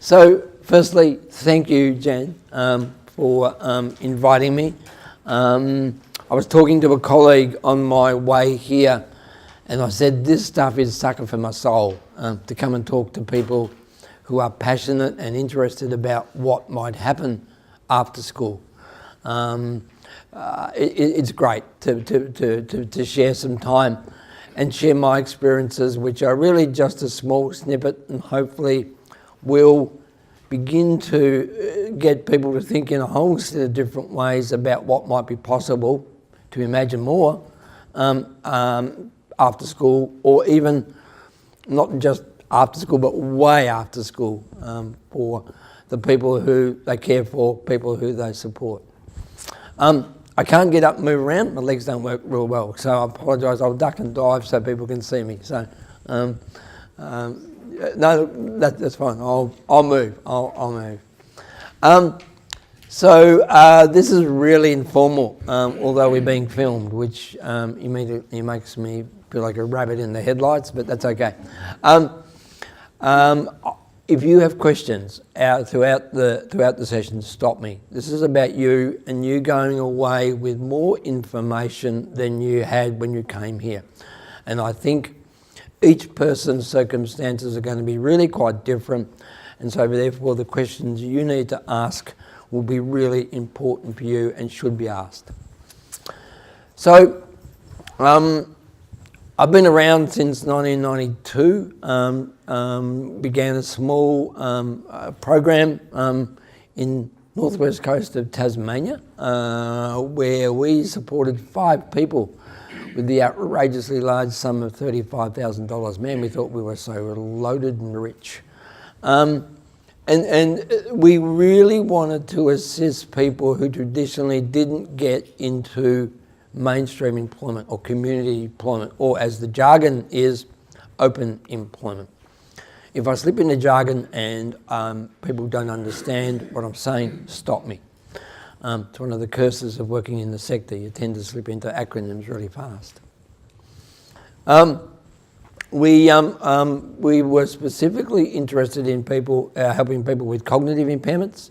So, firstly, thank you, Jan, for inviting me. I was talking to a colleague on my way here, and I said, this stuff is sucking for my soul, to come and talk to people who are passionate and interested about what might happen after school. It's great to share some time and share my experiences, which are really just a small snippet, and hopefully will begin to get people to think in a whole set of different ways about what might be possible, to imagine more after school, or even not just after school, but way after school, for the people who they care for, people who they support. I can't get up and move around, my legs don't work real well, so I apologise. I'll duck and dive so people can see me. So, no, that's fine. I'll move. I'll move. So this is really informal, although we're being filmed, which immediately makes me feel like a rabbit in the headlights, but that's okay. If you have questions throughout the session, stop me. This is about you and you going away with more information than you had when you came here. And I think each person's circumstances are going to be really quite different, and so therefore the questions you need to ask will be really important for you and should be asked. So, I've been around since 1992, began a small program in northwest coast of Tasmania, where we supported 5 people with the outrageously large sum of $35,000. Man, we thought we were so loaded and rich. And we really wanted to assist people who traditionally didn't get into mainstream employment or community employment, or as the jargon is, open employment. If I slip into jargon and people don't understand what I'm saying, stop me. It's one of the curses of working in the sector. You tend to slip into acronyms really fast. We were specifically interested in people, helping people with cognitive impairments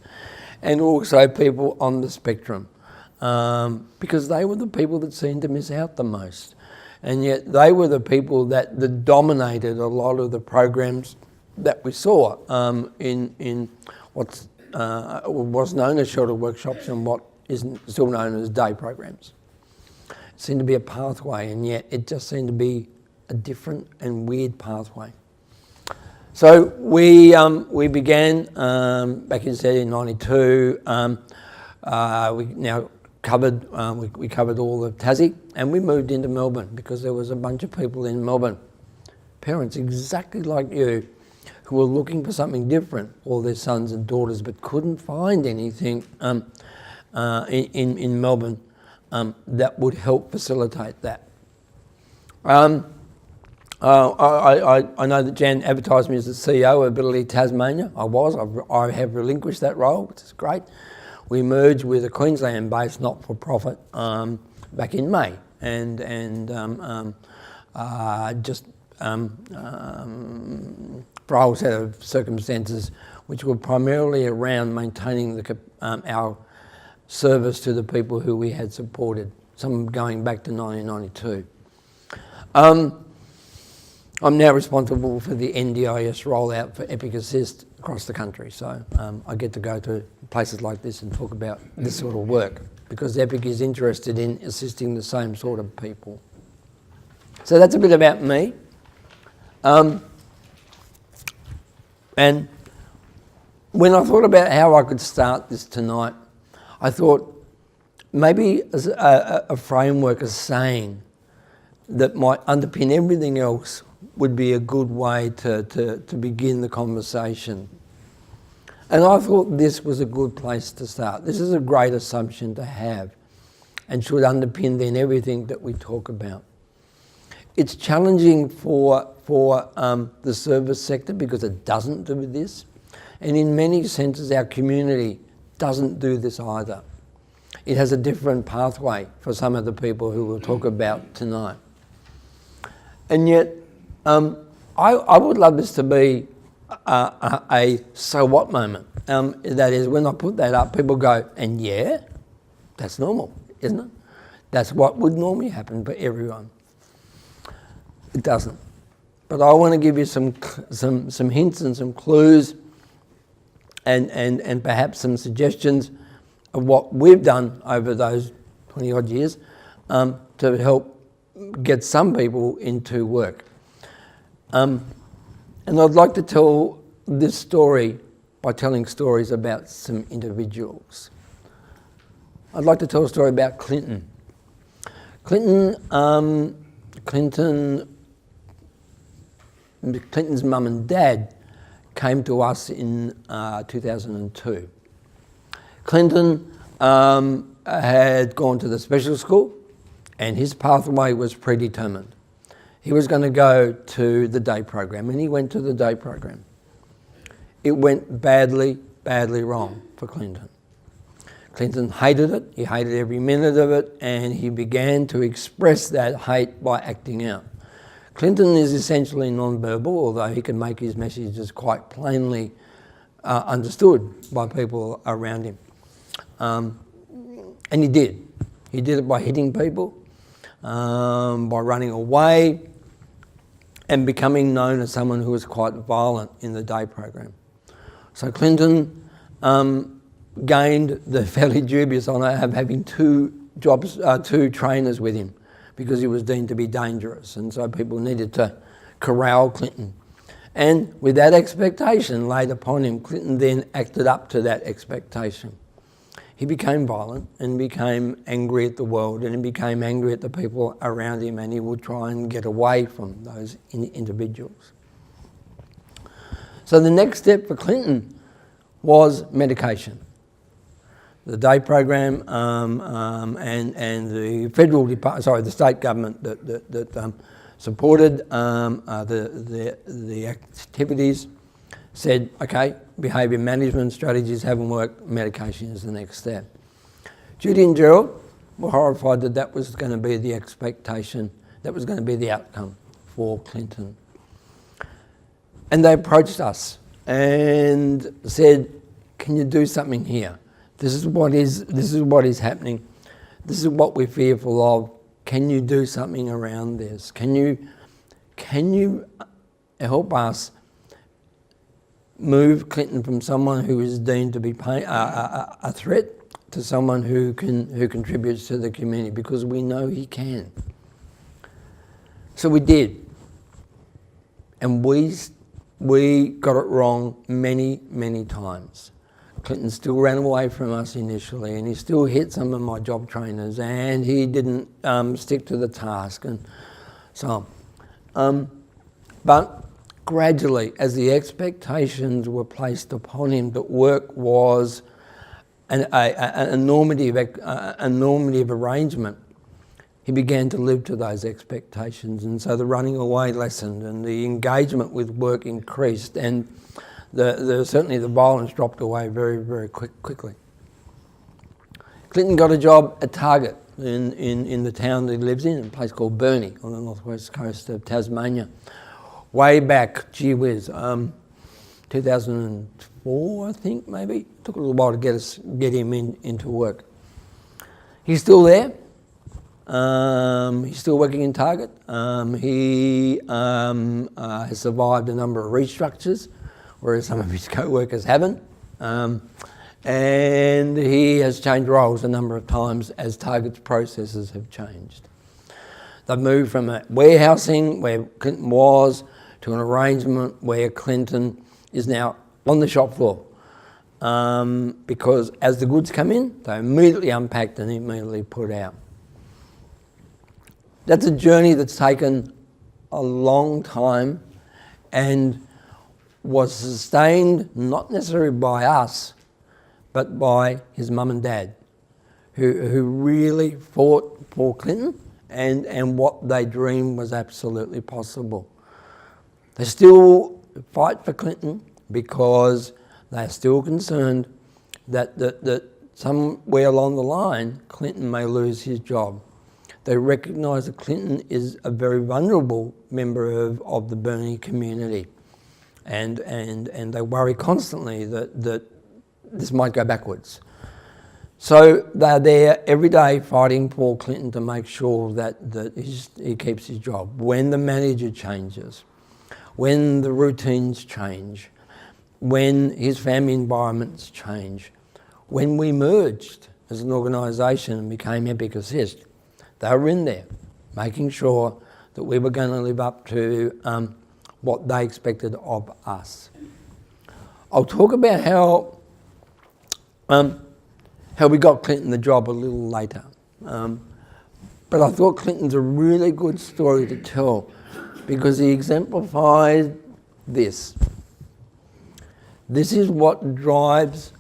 and also people on the spectrum, because they were the people that seemed to miss out the most. And yet they were the people that dominated a lot of the programs that we saw in what was known as shelter workshops and what is still known as day programs. It seemed to be a pathway, and yet it just seemed to be a different and weird pathway. So we began back in 92. We now covered we covered all of Tassie, and we moved into Melbourne because there was a bunch of people in Melbourne, parents exactly like you, who were looking for something different for their sons and daughters, but couldn't find anything in Melbourne that would help facilitate that. I know that Jan advertised me as the CEO of Ability Tasmania. I have relinquished that role, which is great. We merged with a Queensland-based not-for-profit back in May, and for a whole set of circumstances which were primarily around maintaining our service to the people who we had supported, some going back to 1992. I'm now responsible for the NDIS rollout for Epic Assist across the country, so I get to go to places like this and talk about this sort of work, because Epic is interested in assisting the same sort of people. So that's a bit about me. And when I thought about how I could start this tonight, I thought maybe as a framework, a saying that might underpin everything else would be a good way to begin the conversation. And I thought this was a good place to start. This is a great assumption to have and should underpin then everything that we talk about. It's challenging for the service sector because it doesn't do this. And in many senses, our community doesn't do this either. It has a different pathway for some of the people who we'll talk about tonight. And yet, I would love this to be a so what moment. That is, when I put that up, people go, and yeah, that's normal, isn't it? That's what would normally happen for everyone. It doesn't. But I want to give you some hints and some clues and perhaps some suggestions of what we've done over those 20 odd years to help get some people into work. And I'd like to tell this story by telling stories about some individuals. I'd like to tell a story about Clinton's mum and dad came to us in 2002. Clinton had gone to the special school and his pathway was predetermined. He was going to go to the day program, and he went to the day program. It went badly wrong for Clinton. Clinton hated it, he hated every minute of it, and he began to express that hate by acting out. Clinton is essentially non-verbal, although he can make his messages quite plainly understood by people around him. And he did. He did it by hitting people, by running away, and becoming known as someone who was quite violent in the day program. So Clinton gained the fairly dubious honour of having two trainers with him because he was deemed to be dangerous, and so people needed to corral Clinton. And with that expectation laid upon him, Clinton then acted up to that expectation. He became violent and became angry at the world, and he became angry at the people around him, and he would try and get away from those individuals. So the next step for Clinton was medication. The day program and the federal department, the state government that supported the activities said, okay, behaviour management strategies haven't worked, medication is the next step. Judy and Gerald were horrified that that was going to be the expectation, that was going to be the outcome for Clinton. And they approached us and said, can you do something here? This is what is happening. This is what we're fearful of. Can you do something around this? Can you help us move Clinton from someone who is deemed to be a threat to someone who contributes to the community, because we know he can. So we did, and we got it wrong many times. Clinton still ran away from us initially, and he still hit some of my job trainers, and he didn't stick to the task, and so on. But gradually, as the expectations were placed upon him that work was a normative arrangement, he began to live to those expectations, and so the running away lessened, and the engagement with work increased, and certainly the violence dropped away very quickly. Clinton got a job at Target in the town that he lives in, a place called Burnie on the northwest coast of Tasmania. Way back, gee whiz, 2004, I think, maybe. Took a little while to get him into work. He's still there. He's still working in Target. He has survived a number of restructures, whereas some of his co-workers haven't. And he has changed roles a number of times as Target's processes have changed. They've moved from a warehousing where Clinton was to an arrangement where Clinton is now on the shop floor. Because as the goods come in, they're immediately unpacked and immediately put out. That's a journey that's taken a long time and was sustained not necessarily by us, but by his mum and dad, who really fought for Clinton and what they dreamed was absolutely possible. They still fight for Clinton because they're still concerned that somewhere along the line, Clinton may lose his job. They recognise that Clinton is a very vulnerable member of the Burnie community. and they worry constantly that this might go backwards. So they're there every day fighting Paul Clinton to make sure that he keeps his job. When the manager changes, when the routines change, when his family environments change, when we merged as an organisation and became Epic Assist, they were in there making sure that we were going to live up to what they expected of us. I'll talk about how we got Clinton the job a little later. But I thought Clinton's a really good story to tell because he exemplified this. This is what drives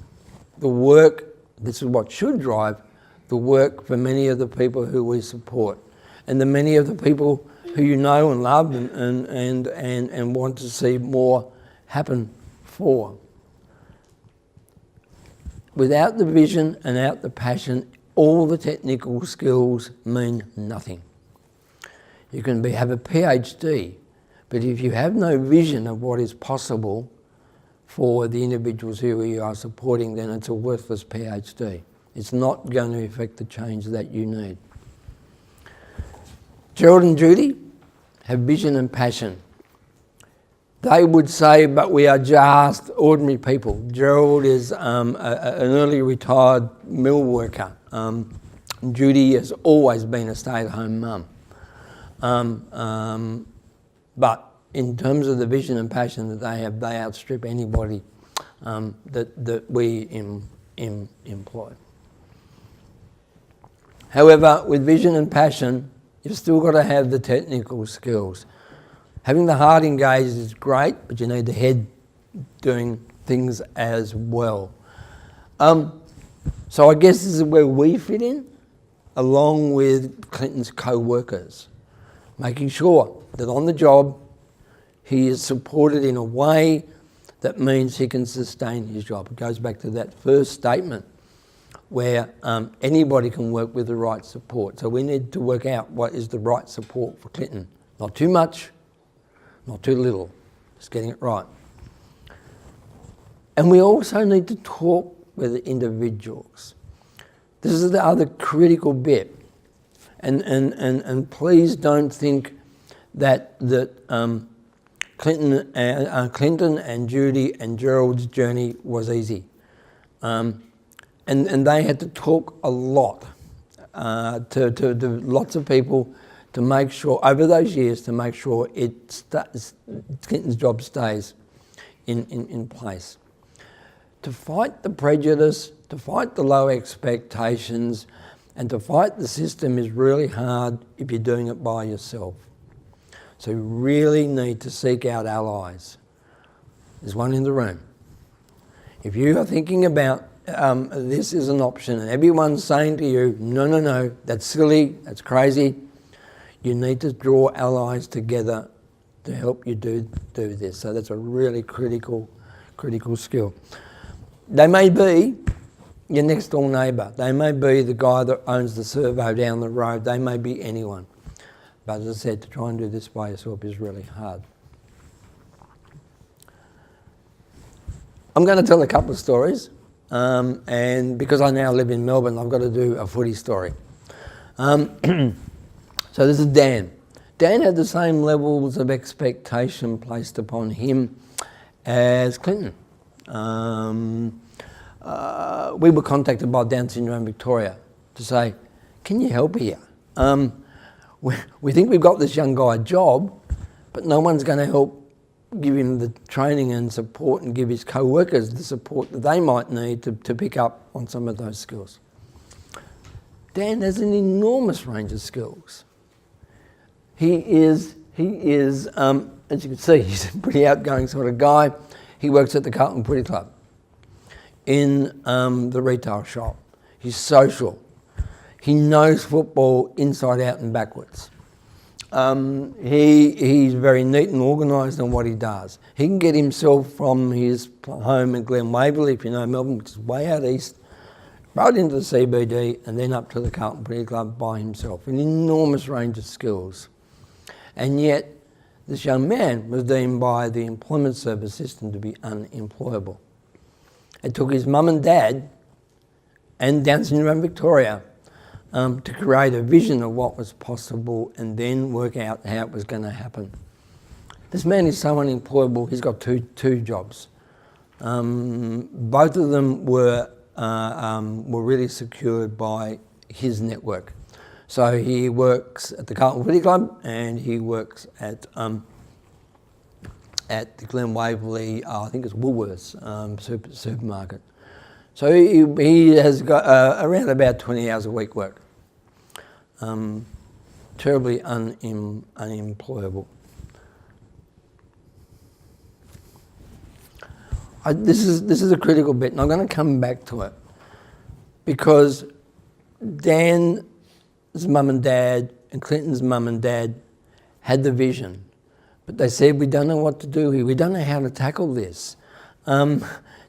the work, this is what should drive the work for many of the people who we support and the many of the people who you know and love and want to see more happen for. Without the vision and without the passion, all the technical skills mean nothing. You can have a PhD, but if you have no vision of what is possible for the individuals who you are supporting, then it's a worthless PhD. It's not going to affect the change that you need. Gerald and Judy have vision and passion. They would say, but we are just ordinary people. Gerald is an early retired mill worker. Judy has always been a stay-at-home mum. But in terms of the vision and passion that they have, they outstrip anybody that we employ. However, with vision and passion, you've still got to have the technical skills. Having the heart engaged is great, but you need the head doing things as well. So I guess this is where we fit in, along with Clinton's co-workers, making sure that on the job he is supported in a way that means he can sustain his job. It goes back to that first statement where anybody can work with the right support. So we need to work out what is the right support for Clinton. Not too much, not too little, just getting it right. And we also need to talk with the individuals. This is the other critical bit. And please don't think that Clinton and Judy and Gerald's journey was easy. And they had to talk a lot to lots of people to make sure, over those years, to make sure Clinton's job stays in place. To fight the prejudice, to fight the low expectations, and to fight the system is really hard if you're doing it by yourself. So you really need to seek out allies. There's one in the room. If you are thinking about this is an option and everyone's saying to you, no, that's silly, that's crazy, you need to draw allies together to help you do this. So that's a really critical skill. They may be your next door neighbour. They may be the guy that owns the servo down the road. They may be anyone. But as I said, to try and do this by yourself is really hard. I'm going to tell a couple of stories. And because I now live in Melbourne, I've got to do a footy story. So this is Dan. Dan had the same levels of expectation placed upon him as Clinton. We were contacted by Down Syndrome Victoria to say, can you help here? We think we've got this young guy a job, but no one's going to help give him the training and support and give his co-workers the support that they might need to pick up on some of those skills. Dan has an enormous range of skills. He is, as you can see, he's a pretty outgoing sort of guy. He works at the Carlton Footy Club in the retail shop. He's social. He knows football inside out and backwards. He's very neat and organised in what he does. He can get himself from his home in Glen Waverley, if you know Melbourne, which is way out east, right into the CBD and then up to the Carlton Footy Club by himself. An enormous range of skills. And yet this young man was deemed by the employment service system to be unemployable. It took his mum and dad and Down Syndrome Victoria to create a vision of what was possible and then work out how it was going to happen. This man is so unemployable, he's got two jobs. Both of them were really secured by his network. So he works at the Carlton Footy Club and he works at the Glen Waverley, I think it's Woolworths supermarket. So he has got around about 20 hours a week work. Terribly unemployable. This is a critical bit, and I'm going to come back to it because Dan's mum and dad and Clinton's mum and dad had the vision, but they said, we don't know what to do here. We don't know how to tackle this.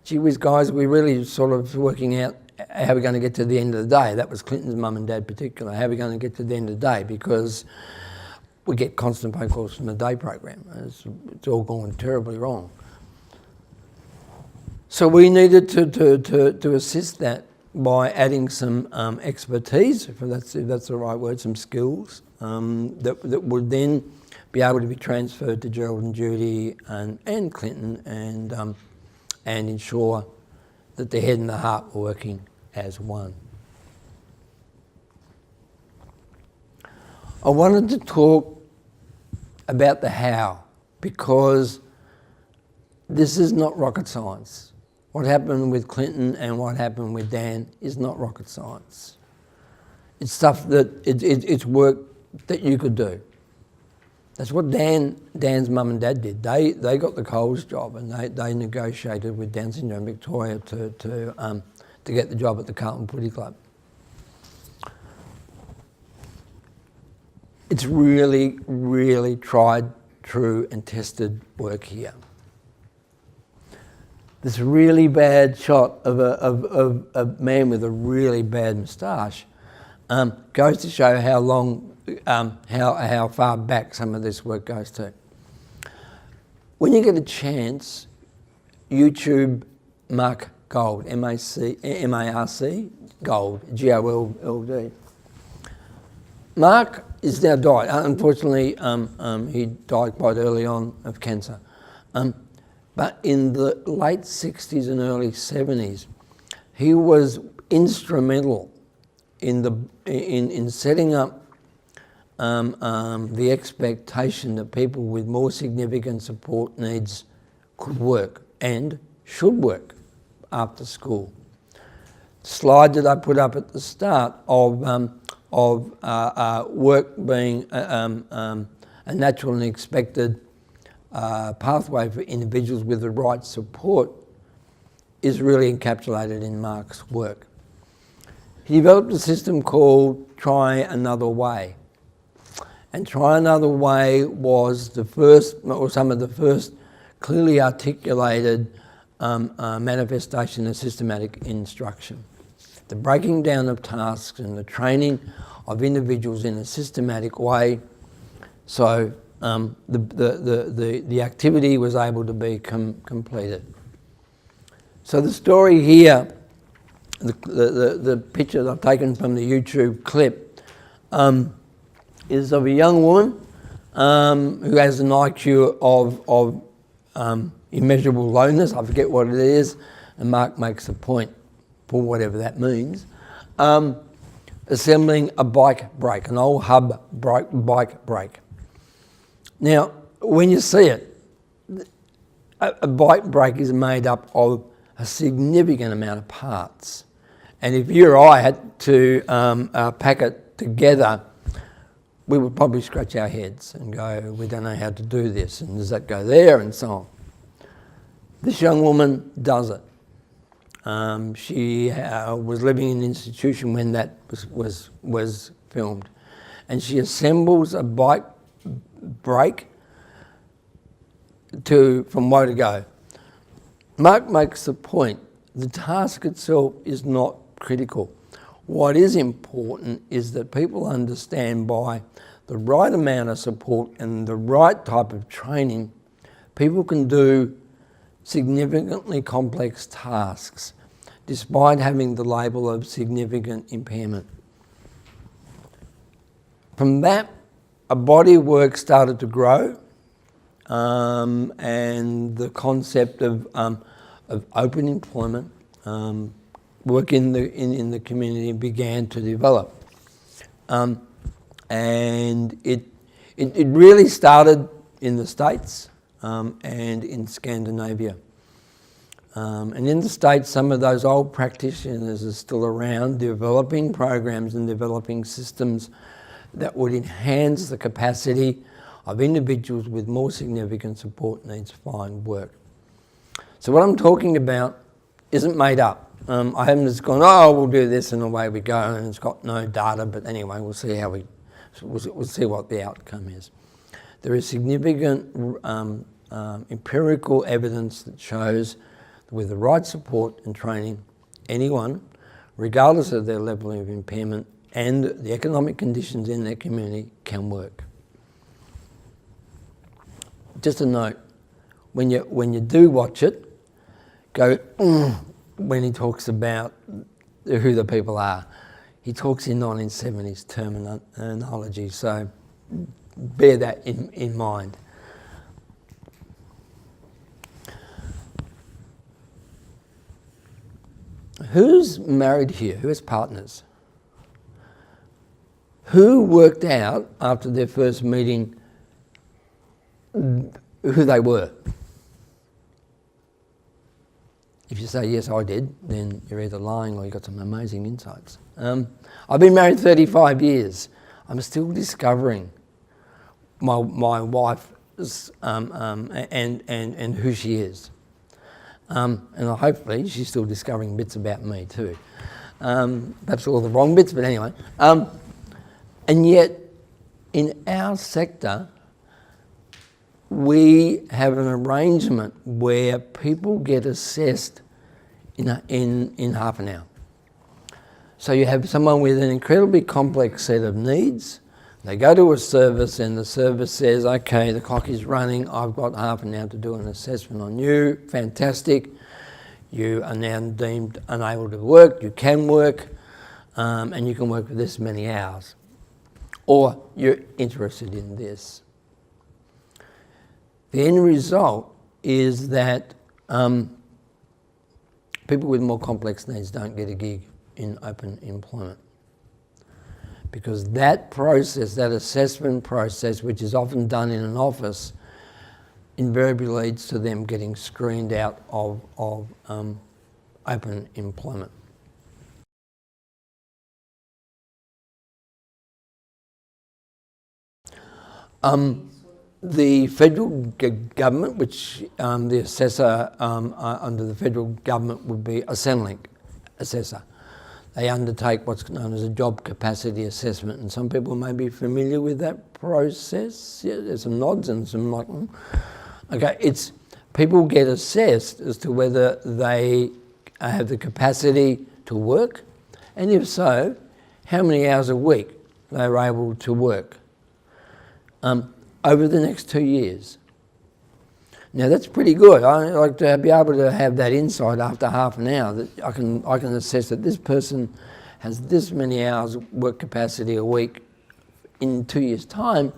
Gee whiz, guys, we're really sort of working out how we're going to get to the end of the day. That was Clinton's mum and dad in particular. How are we going to get to the end of the day? Because we get constant phone calls from the day program. It's all going terribly wrong. So we needed to assist that by adding some expertise, if that's the right word, some skills that would then be able to be transferred to Gerald and Judy and Clinton and ensure that the head and the heart were working as one. I wanted to talk about the how, because this is not rocket science. What happened with Clinton and what happened with Dan is not rocket science. It's stuff that, it's work that you could do. That's what Dan's mum and dad did. They got the Coles job and they negotiated with Down Syndrome Victoria to get the job at the Carlton Footy Club. It's really, really tried, true and tested work here. This really bad shot of a man with a really bad moustache goes to show how long, how far back some of this work goes to. When you get a chance, YouTube Mark Gold, M-A-R-C, Gold, G-O-L-L-D. Mark is now died. Unfortunately, he died quite early on of cancer. But in the late 60s and early 70s, he was instrumental in setting up the expectation that people with more significant support needs could work and should work after school. The slide that I put up at the start of work being a natural and expected pathway for individuals with the right support is really encapsulated in Mark's work. He developed a system called Try Another Way. And Try Another Way was the first, or some of the first, clearly articulated manifestation of systematic instruction. The breaking down of tasks and the training of individuals in a systematic way, so the activity was able to be completed. So the story here, the picture that I've taken from the YouTube clip, is of a young woman who has an IQ of immeasurable lowness. I forget what it is, and Mark makes a point, for whatever that means, assembling a bike brake, an old hub bike brake. Now, when you see it, a bike brake is made up of a significant amount of parts. And if you or I had to pack it together, we would probably scratch our heads and go, we don't know how to do this, and does that go there, and so on. This young woman does it. She was living in an institution when that was filmed. And she assembles a bike brake from woe to go. Mark makes the point, the task itself is not critical. What is important is that people understand by the right amount of support and the right type of training, people can do significantly complex tasks despite having the label of significant impairment. From that, a body of work started to grow, and the concept of open employment, work in the community began to develop. And it really started in the States and in Scandinavia. And in the States, some of those old practitioners are still around, developing programs and developing systems that would enhance the capacity of individuals with more significant support needs to find work. So what I'm talking about isn't made up. I haven't just gone, oh, we'll do this and away we go, and it's got no data, but anyway, we'll see we'll see what the outcome is. There is significant empirical evidence that shows that with the right support and training, anyone, regardless of their level of impairment and the economic conditions in their community, can work. Just a note, when you do watch it, go, when he talks about who the people are. He talks in 1970s terminology, so bear that in mind. Who's married here? Who has partners? Who worked out after their first meeting who they were? If you say, yes, I did, then you're either lying or you've got some amazing insights. I've been married 35 years. I'm still discovering my wife and who she is. And hopefully she's still discovering bits about me too. Perhaps all the wrong bits, but anyway. And yet, in our sector, we have an arrangement where people get assessed in half an hour. So you have someone with an incredibly complex set of needs. They go to a service and the service says, okay, the clock is running, I've got half an hour to do an assessment on you, fantastic. You are now deemed unable to work, you can work, and you can work for this many hours. Or you're interested in this. The end result is that people with more complex needs don't get a gig in open employment. Because that process, that assessment process, which is often done in an office, invariably leads to them getting screened out of open employment. The federal government, which the assessor under the federal government would be a Centrelink assessor. They undertake what's known as a job capacity assessment, and some people may be familiar with that process. Yeah, there's some nods and some like, okay, it's people get assessed as to whether they have the capacity to work, and if so, how many hours a week they're able to work over the next 2 years. Now that's pretty good. I like to be able to have that insight after half an hour that I can assess that this person has this many hours work capacity a week in 2 years' time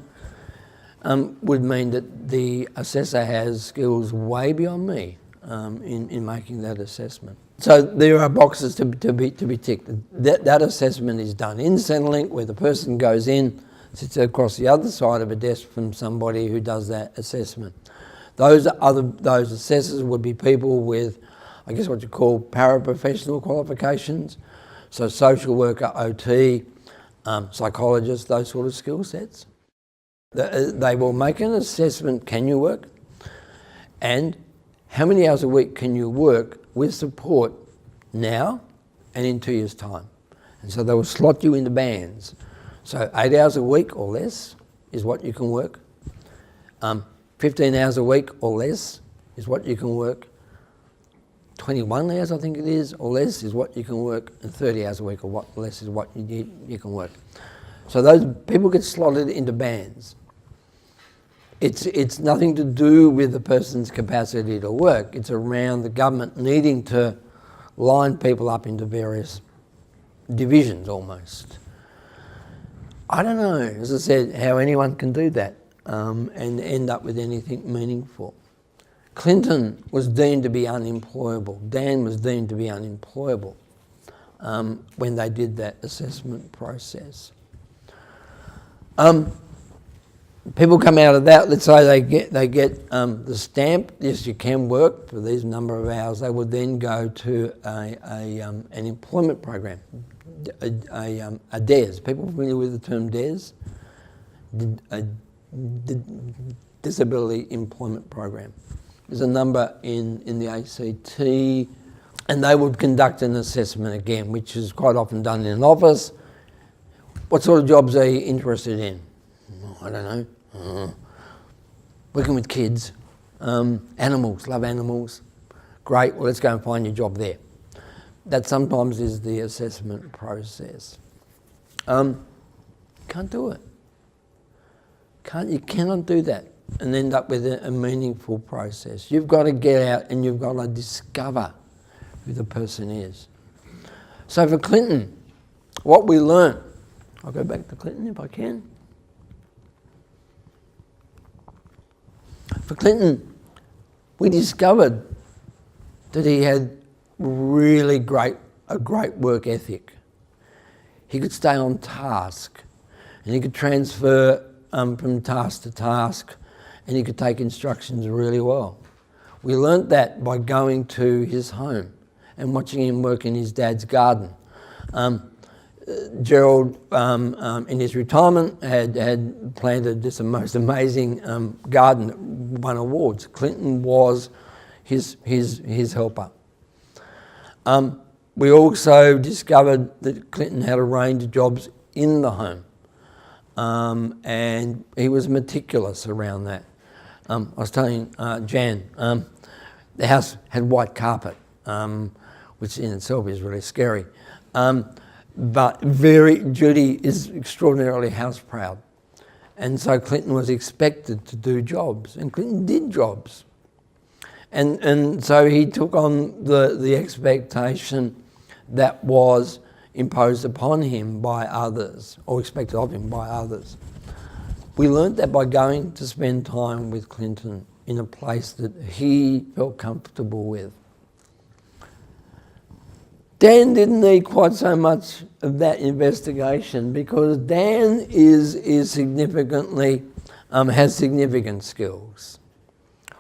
would mean that the assessor has skills way beyond me in making that assessment. So there are boxes to be ticked. That assessment is done in Centrelink, where the person goes in, sits across the other side of a desk from somebody who does that assessment. Those assessors would be people with, I guess, what you call paraprofessional qualifications, so social worker, OT, psychologists, those sort of skill sets. They will make an assessment, can you work? And how many hours a week can you work with support now and in 2 years' time? And so they will slot you into bands. So 8 hours a week or less is what you can work. 15 hours a week or less is what you can work. 21 hours, I think it is, or less is what you can work. And 30 hours a week or less is what you can work. So those people get slotted into bands. It's nothing to do with the person's capacity to work. It's around the government needing to line people up into various divisions almost. I don't know, as I said, how anyone can do that and end up with anything meaningful. Clinton was deemed to be unemployable. Dan was deemed to be unemployable when they did that assessment process. People come out of that, let's say they get the stamp, yes you can work for these number of hours, they would then go to an employment program, a DES. People familiar with the term DES? A Disability Employment Program. There's a number in the ACT, and they would conduct an assessment again, which is quite often done in an office. What sort of jobs are you interested in? I don't know. Working with kids, animals, love animals. Great, well let's go and find your job there. That sometimes is the assessment process. Can't do it. You cannot do that and end up with a meaningful process. You've got to get out and you've got to discover who the person is. So for Clinton, what we learnt, I'll go back to Clinton if I can. For Clinton, we discovered that he had really a great work ethic. He could stay on task and he could transfer from task to task and he could take instructions really well. We learnt that by going to his home and watching him work in his dad's garden. Gerald, in his retirement, had planted just the most amazing garden that won awards. Clinton was his helper. We also discovered that Clinton had a range of jobs in the home, and he was meticulous around that. I was telling Jan, the house had white carpet, which in itself is really scary. But Judy is extraordinarily house proud. And so Clinton was expected to do jobs, and Clinton did jobs. And so he took on the expectation that was imposed upon him by others, or expected of him by others. We learnt that by going to spend time with Clinton in a place that he felt comfortable with. Dan didn't need quite so much of that investigation because Dan is significantly, has significant skills.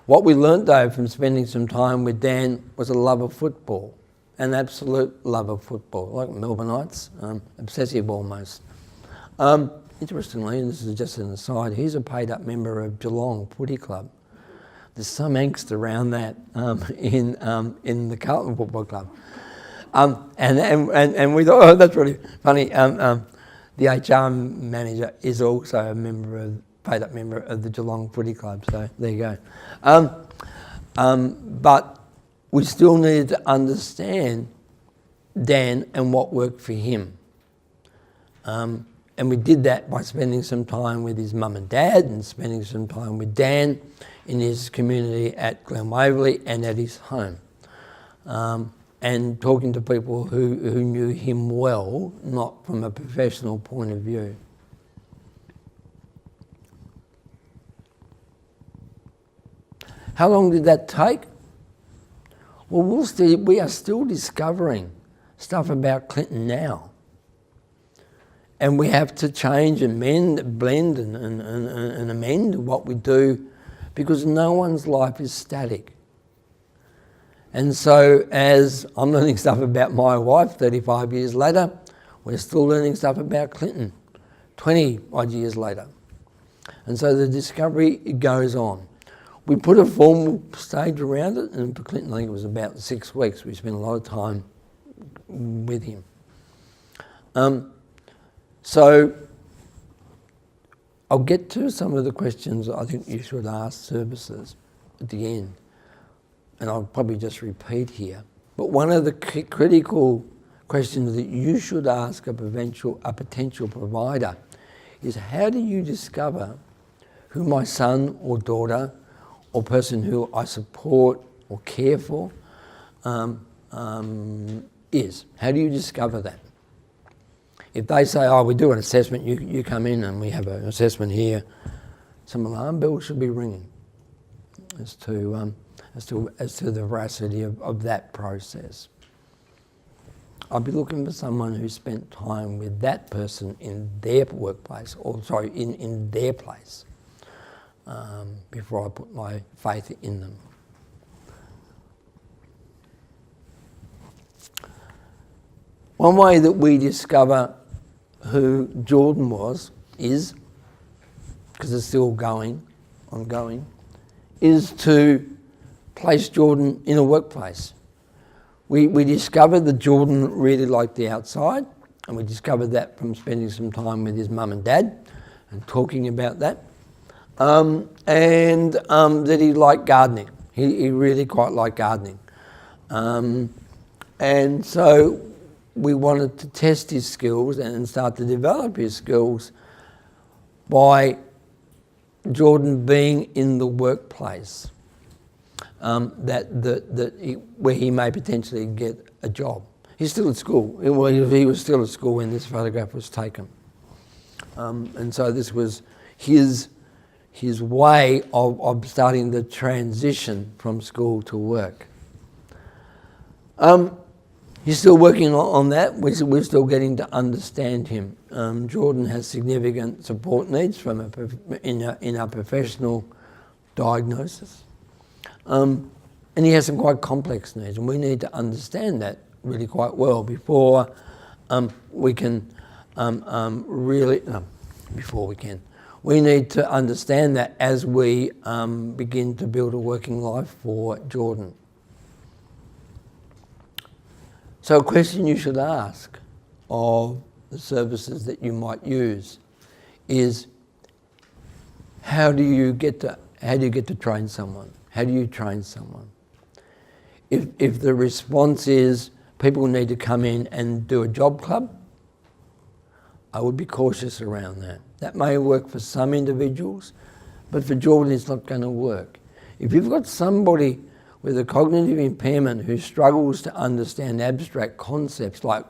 What we learnt though from spending some time with Dan was a love of football, an absolute love of football, like Melbourneites, obsessive almost. Interestingly, and this is just an aside, he's a paid up member of Geelong Footy Club. There's some angst around that in the Carlton Football Club. And we thought, oh, that's really funny. The HR manager is also a paid up member of the Geelong Footy Club, so there you go. But we still needed to understand Dan and what worked for him. And we did that by spending some time with his mum and dad and spending some time with Dan in his community at Glen Waverley and at his home. And talking to people who knew him well, not from a professional point of view. How long did that take? Well, we are still discovering stuff about Clinton now. And we have to change and blend and amend what we do because no one's life is static. And so as I'm learning stuff about my wife 35 years later, we're still learning stuff about Clinton 20 odd years later. And so the discovery goes on. We put a formal stage around it, and for Clinton I think it was about 6 weeks. We spent a lot of time with him. So I'll get to some of the questions I think you should ask services at the end. And I'll probably just repeat here. But one of the critical questions that you should ask a potential provider is how do you discover who my son or daughter or person who I support or care for is? How do you discover that? If they say, oh, we do an assessment, you come in and we have an assessment here, some alarm bells should be ringing as to the veracity of that process. I'd be looking for someone who spent time with that person in their workplace, in their place, before I put my faith in them. One way that we discover who Jordan is, because it's still ongoing, is to place Jordan in a workplace. We discovered that Jordan really liked the outside, and we discovered that from spending some time with his mum and dad and talking about that, and that he liked gardening. He really quite liked gardening. And so we wanted to test his skills and start to develop his skills by Jordan being in the workplace, where he may potentially get a job. He's still at school. He was still at school when this photograph was taken. And so this was his way of starting the transition from school to work. He's still working on that. We're still getting to understand him. Jordan has significant support needs in our professional diagnosis. And he has some quite complex needs, and we need to understand that really quite well before we can We need to understand that as we begin to build a working life for Jordan. So a question you should ask of the services that you might use is, how do you get to train someone? How do you train someone? If the response is people need to come in and do a job club, I would be cautious around that. That may work for some individuals, but for Jordan it's not going to work. If you've got somebody with a cognitive impairment who struggles to understand abstract concepts like,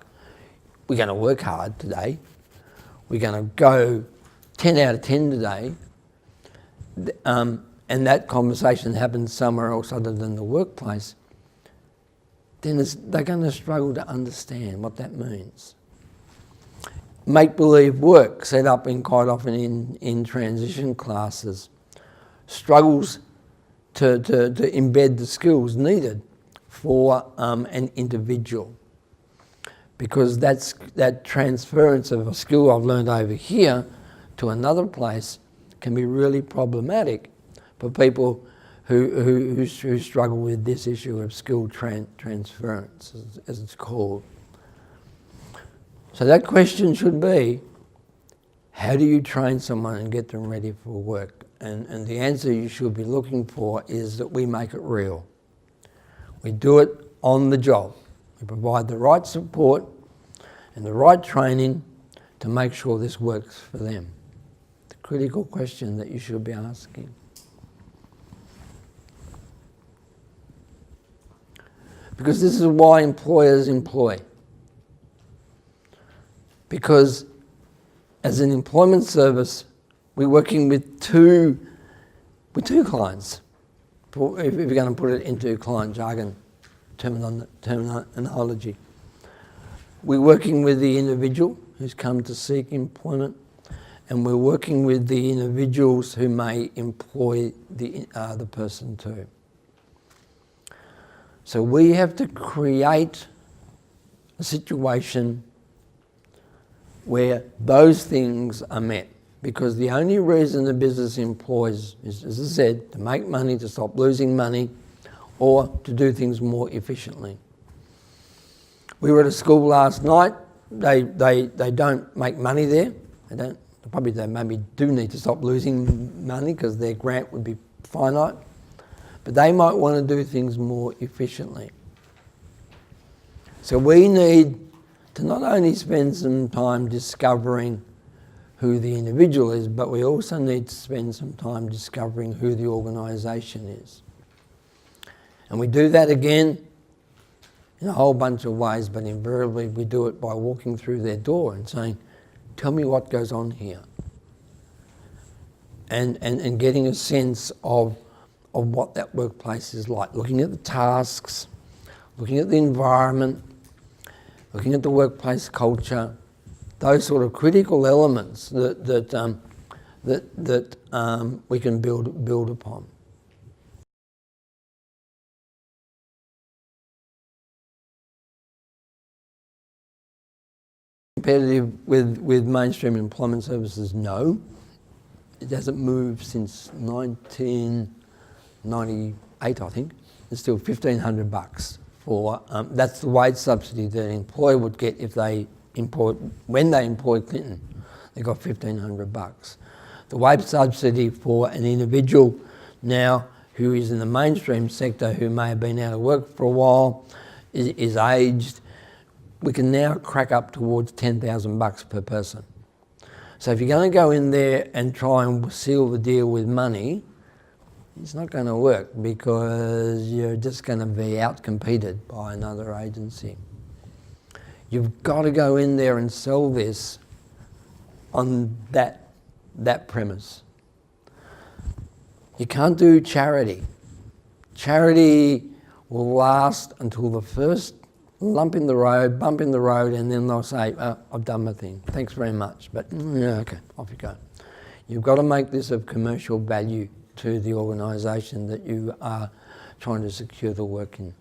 we're going to work hard today, we're going to go 10 out of 10 today, and that conversation happens somewhere else other than the workplace, then they're going to struggle to understand what that means. Make-believe work, set up quite often in transition classes, struggles to embed the skills needed for an individual, because that transference of a skill I've learned over here to another place can be really problematic for people who struggle with this issue of skill transference, as it's called. So that question should be, how do you train someone and get them ready for work? And the answer you should be looking for is that we make it real. We do it on the job. We provide the right support and the right training to make sure this works for them. The critical question that you should be asking. Because this is why employers employ. Because as an employment service, we're working with two clients. If we're going to put it into client jargon terminology. We're working with the individual who's come to seek employment, and we're working with the individuals who may employ the person too. So we have to create a situation where those things are met, because the only reason the business employs is, as I said, to make money, to stop losing money, or to do things more efficiently. We were at a school last night. They don't make money there. They maybe do need to stop losing money because their grant would be finite, but they might want to do things more efficiently. So we need to not only spend some time discovering who the individual is, but we also need to spend some time discovering who the organisation is. And we do that again in a whole bunch of ways, but invariably we do it by walking through their door and saying, tell me what goes on here. And getting a sense of what that workplace is like, looking at the tasks, looking at the environment, looking at the workplace culture, those sort of critical elements that we can build upon. Competitive with mainstream employment services? No. It hasn't moved since 1998, I think. It's still $1,500 for, that's the wage subsidy that an employer would get if they when they employed Clinton. They got $1,500. The wage subsidy for an individual now who is in the mainstream sector, who may have been out of work for a while, is aged, we can now crack up towards $10,000 per person. So if you're going to go in there and try and seal the deal with money, it's not going to work because you're just going to be out-competed by another agency. You've got to go in there and sell this on that premise. You can't do charity. Charity will last until the first bump in the road, and then they'll say, I've done my thing, thanks very much. But yeah, okay, off you go. You've got to make this of commercial value to the organisation that you are trying to secure the work in.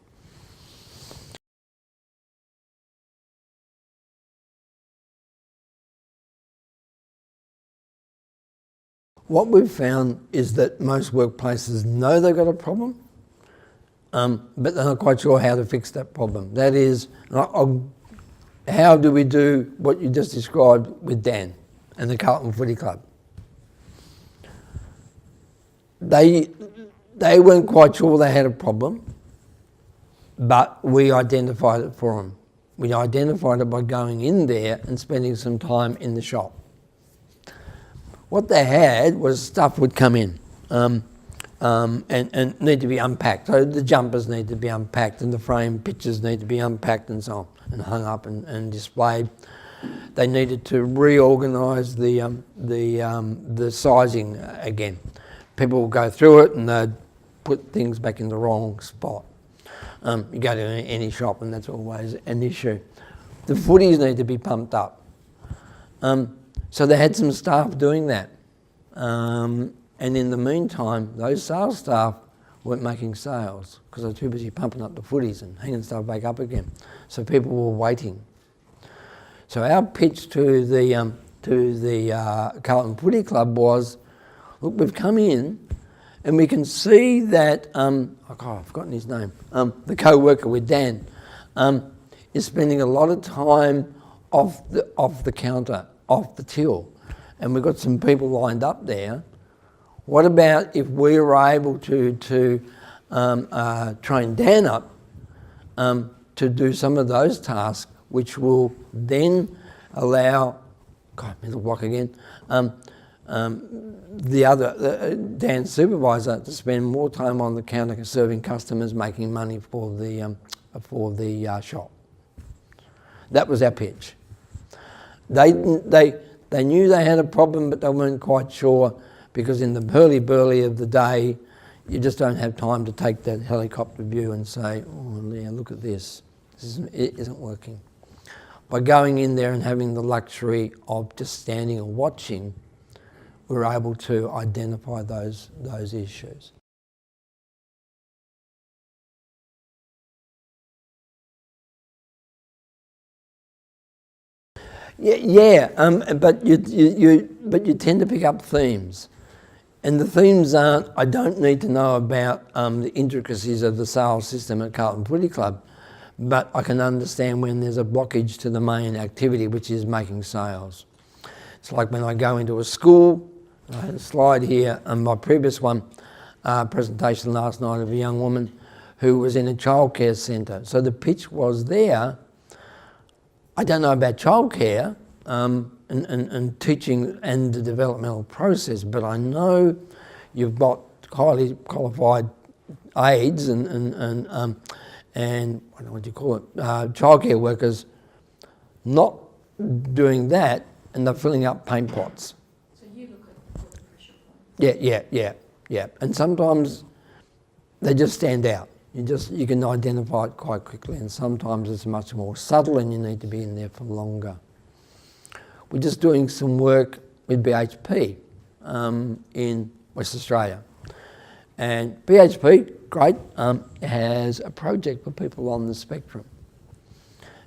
What we've found is that most workplaces know they've got a problem, but they're not quite sure how to fix that problem. That is, how do we do what you just described with Dan and the Carlton Footy Club? They weren't quite sure they had a problem, but we identified it for them. We identified it by going in there and spending some time in the shop. What they had was stuff would come in and need to be unpacked. So the jumpers need to be unpacked and the frame pictures need to be unpacked and so on, and hung up and displayed. They needed to reorganise the sizing again. People will go through it and they'd put things back in the wrong spot. You go to any shop and that's always an issue. The footies need to be pumped up. So they had some staff doing that. And in the meantime, those sales staff weren't making sales because they were too busy pumping up the footies and hanging stuff back up again. So people were waiting. So our pitch to the Carlton Footy Club was, look, we've come in and we can see that, I've forgotten his name, the co-worker with Dan, is spending a lot of time off the counter, off the till, and we've got some people lined up there. What about if we were able to train Dan up to do some of those tasks, which will then allow, mental block again, Dan's supervisor to spend more time on the counter serving customers, making money for the shop. That was our pitch. They knew they had a problem, but they weren't quite sure because in the hurly-burly of the day, you just don't have time to take that helicopter view and say, oh yeah, look at this. It isn't working. By going in there and having the luxury of just standing and watching, we were able to identify those issues. But you tend to pick up themes, and the themes aren't, I don't need to know about the intricacies of the sales system at Carlton Footy Club, but I can understand when there's a blockage to the main activity, which is making sales. It's like when I go into a school, I had a slide here on my previous presentation last night of a young woman who was in a childcare centre. So the pitch was there, I don't know about childcare, and and teaching and the developmental process, but I know you've got highly qualified aides and what do you call it, childcare workers not doing that, and they're filling up paint pots. So you look at the pressure point. Yeah. And sometimes they just stand out. You can identify it quite quickly, and sometimes it's much more subtle and you need to be in there for longer. We're just doing some work with BHP in West Australia. And BHP, great, has a project for people on the spectrum.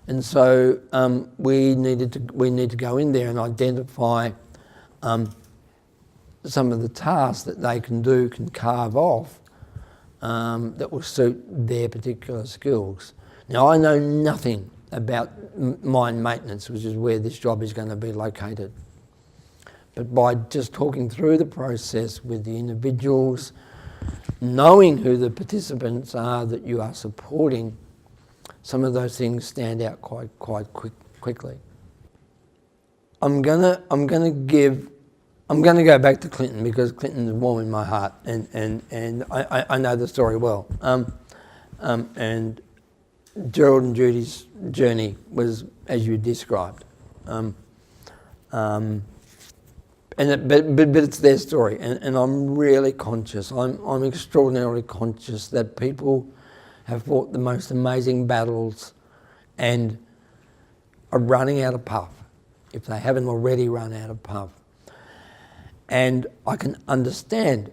And so we need to go in there and identify some of the tasks that they can carve off that will suit their particular skills. Now, I know nothing about mine maintenance, which is where this job is going to be located. But by just talking through the process with the individuals, knowing who the participants are that you are supporting, some of those things stand out quite quickly. I'm gonna go back to Clinton because Clinton is warm in my heart, and I know the story well. And Gerald and Judy's journey was as you described, but it's their story, and I'm really conscious. I'm extraordinarily conscious that people have fought the most amazing battles and are running out of puff, if they haven't already run out of puff. And I can understand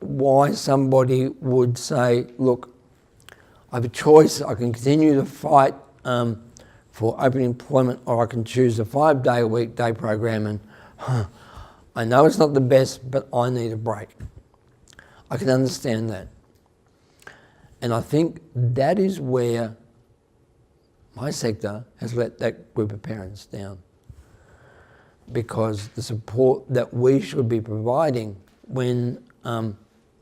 why somebody would say, look, I have a choice. I can continue to fight for open employment, or I can choose a 5-day-a-week day program, and I know it's not the best, but I need a break. I can understand that. And I think that is where my sector has let that group of parents down, because the support that we should be providing when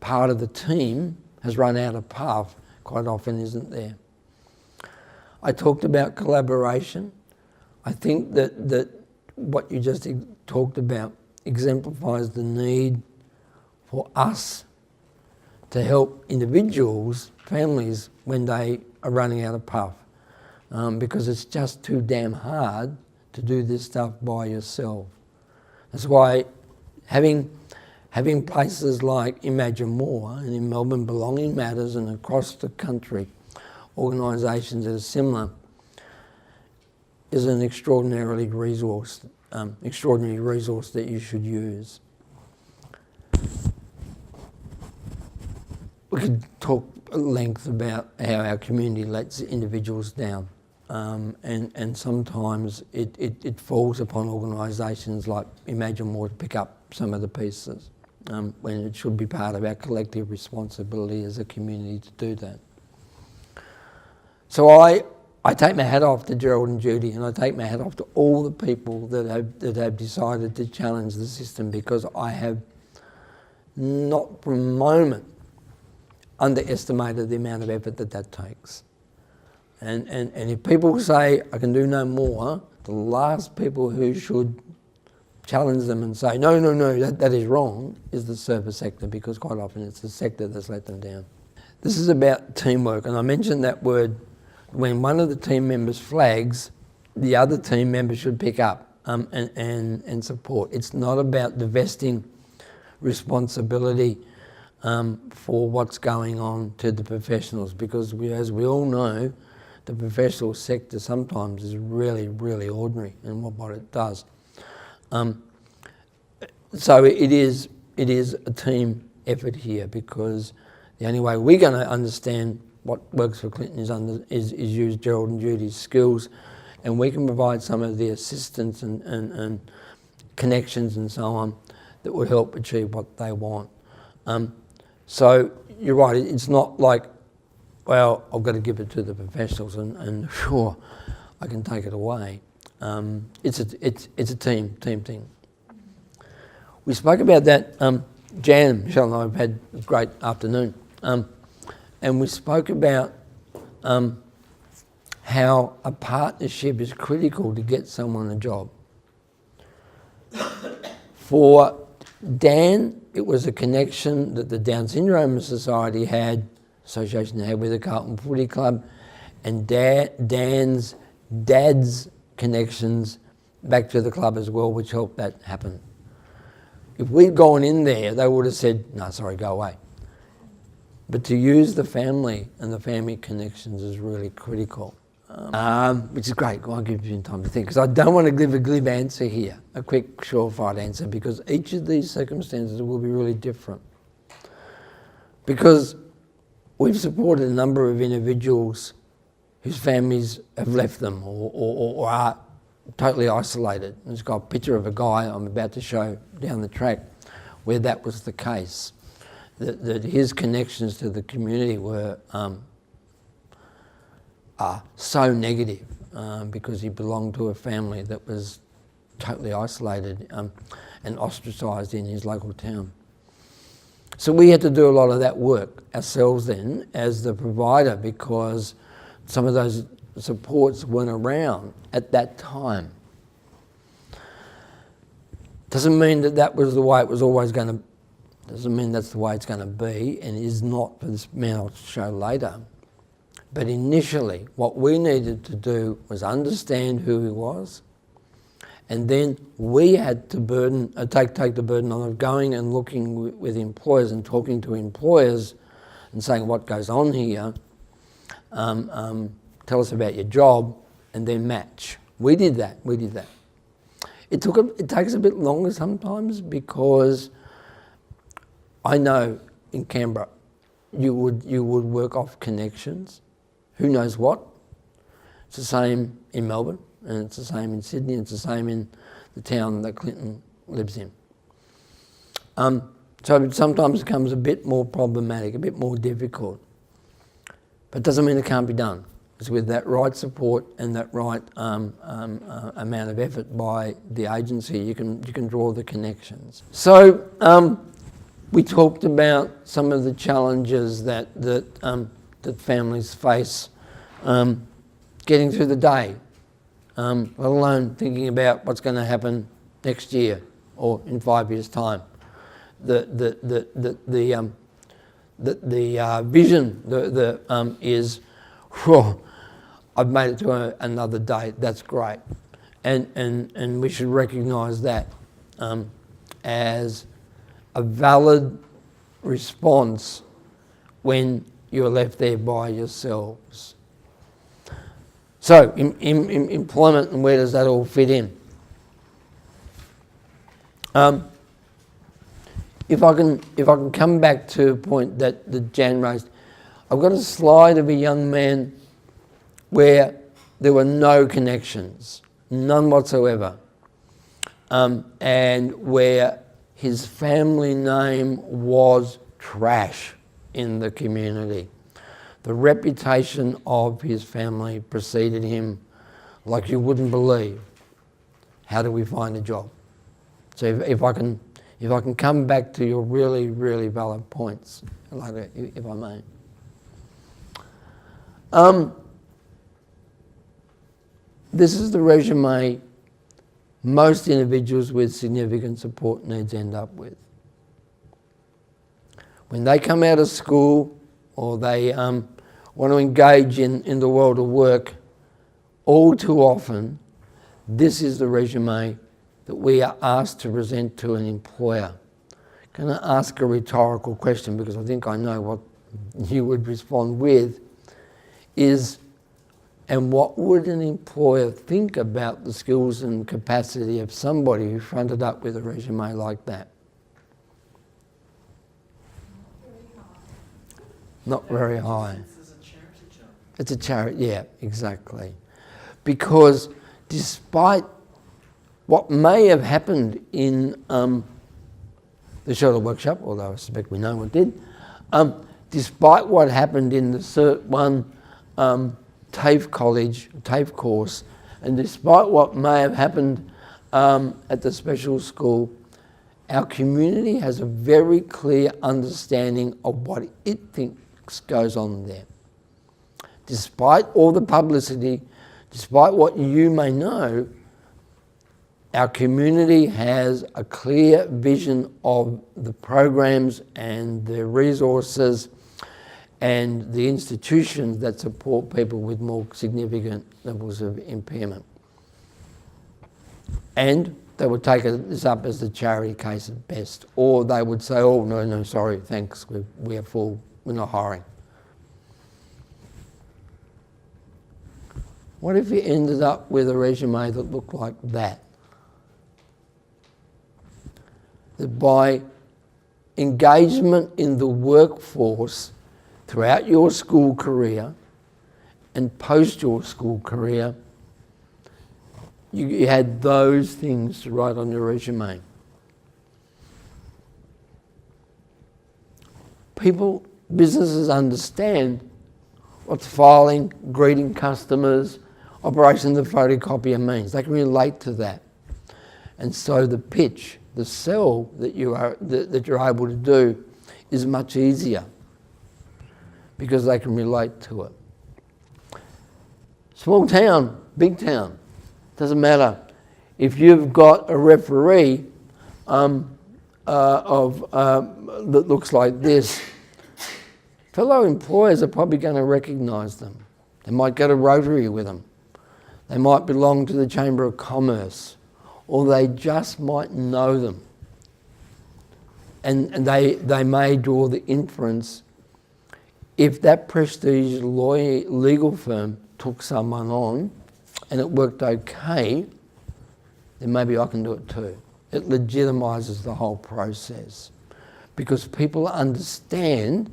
part of the team has run out of puff quite often isn't there. I talked about collaboration. I think that what you just talked about exemplifies the need for us to help individuals, families, when they are running out of puff, because it's just too damn hard to do this stuff by yourself. That's why having places like Imagine More and in Melbourne, Belonging Matters, and across the country, organisations that are similar, is an extraordinary resource that you should use. We could talk at length about how our community lets individuals down, and sometimes it falls upon organisations like Imagine More to pick up some of the pieces, when it should be part of our collective responsibility as a community to do that. So I take my hat off to Gerald and Judy, and I take my hat off to all the people that have decided to challenge the system, because I have not for a moment underestimated the amount of effort that takes. And if people say, I can do no more, the last people who should challenge them and say, no, that is wrong, is the service sector, because quite often it's the sector that's let them down. This is about teamwork, and I mentioned that word. When one of the team members flags, the other team member should pick up and support. It's not about divesting responsibility for what's going on to the professionals, because as we all know, the professional sector sometimes is really, really ordinary in what it does. So it is a team effort here, because the only way we're going to understand what works for Clinton is use Gerald and Judy's skills, and we can provide some of the assistance and connections and so on that would help achieve what they want. So you're right, it's not like, well, I've got to give it to the professionals and sure, I can take it away. It's a team thing. We spoke about that. Jan, Michelle and I have had a great afternoon. And we spoke about how a partnership is critical to get someone a job. For Dan, it was a connection that the Down Syndrome Society had, association they had with the Carlton Footy Club, and Dan's dad's connections back to the club as well, which helped that happen. If we'd gone in there, they would have said, no, sorry, go away. But to use the family and the family connections is really critical, which is great. I'll give you time to think, because I don't want to give a glib answer here, a quick, surefire answer, because each of these circumstances will be really different. Because we've supported a number of individuals whose families have left them or are totally isolated. There's got a picture of a guy I'm about to show down the track where that was the case, that his connections to the community were so negative because he belonged to a family that was totally isolated and ostracised in his local town. So we had to do a lot of that work ourselves then as the provider, because some of those supports weren't around at that time. Doesn't mean that was the way it was always going to, doesn't mean that's the way it's going to be, and is not for this man I'll show later. But initially, what we needed to do was understand who he was, and then we had to take the burden on of going and looking with employers and talking to employers and saying what goes on here, tell us about your job, and then match. We did that. It takes a bit longer sometimes, because I know in Canberra you would work off connections. Who knows what? It's the same in Melbourne, and it's the same in Sydney, and it's the same in the town that Clinton lives in. So it sometimes becomes a bit more problematic, a bit more difficult. But it doesn't mean it can't be done. It's with that right support and that right amount of effort by the agency, you can draw the connections. So we talked about some of the challenges that families face getting through the day, let alone thinking about what's going to happen next year or in 5 years' time. The vision is, whew, I've made it to another day. That's great, and we should recognise that as a valid response when you're left there by yourselves. So, employment, and where does that all fit in? If I can come back to a point that Jan raised, I've got a slide of a young man where there were no connections, none whatsoever, and where his family name was trash in the community. The reputation of his family preceded him like you wouldn't believe. How do we find a job? So if I can come back to your really, really valid points, if I may. This is the resume most individuals with significant support needs end up with. When they come out of school or they want to engage in the world of work, all too often, this is the resume that we are asked to present to an employer. I'm going to ask a rhetorical question, because I think I know what you would respond with, is, and what would an employer think about the skills and capacity of somebody who fronted up with a resume like that? Not very high. It's a charity job. It's a charity, yeah, exactly. Because despite what may have happened in the Shuttle Workshop, although I suspect we know what did, despite what happened in the Cert 1 TAFE college, TAFE course, and despite what may have happened at the special school, our community has a very clear understanding of what it thinks goes on there. Despite all the publicity, despite what you may know, our community has a clear vision of the programs and the resources and the institutions that support people with more significant levels of impairment. And they would take this up as a charity case at best, or they would say, oh, no, sorry, thanks, we are full, we're not hiring. What if you ended up with a resume that looked like that? That by engagement in the workforce throughout your school career and post your school career, you had those things to write on your resume. Businesses understand what filing, greeting customers, operation of the photocopier means. They can relate to that. And so the pitch, the sell that you're able to do is much easier because they can relate to it. Small town, big town, doesn't matter. If you've got a referee that looks like this, fellow employers are probably going to recognise them. They might go to Rotary with them. They might belong to the Chamber of Commerce, or they just might know them. And they may draw the inference, if that prestige legal firm took someone on and it worked okay, then maybe I can do it too. It legitimises the whole process because people understand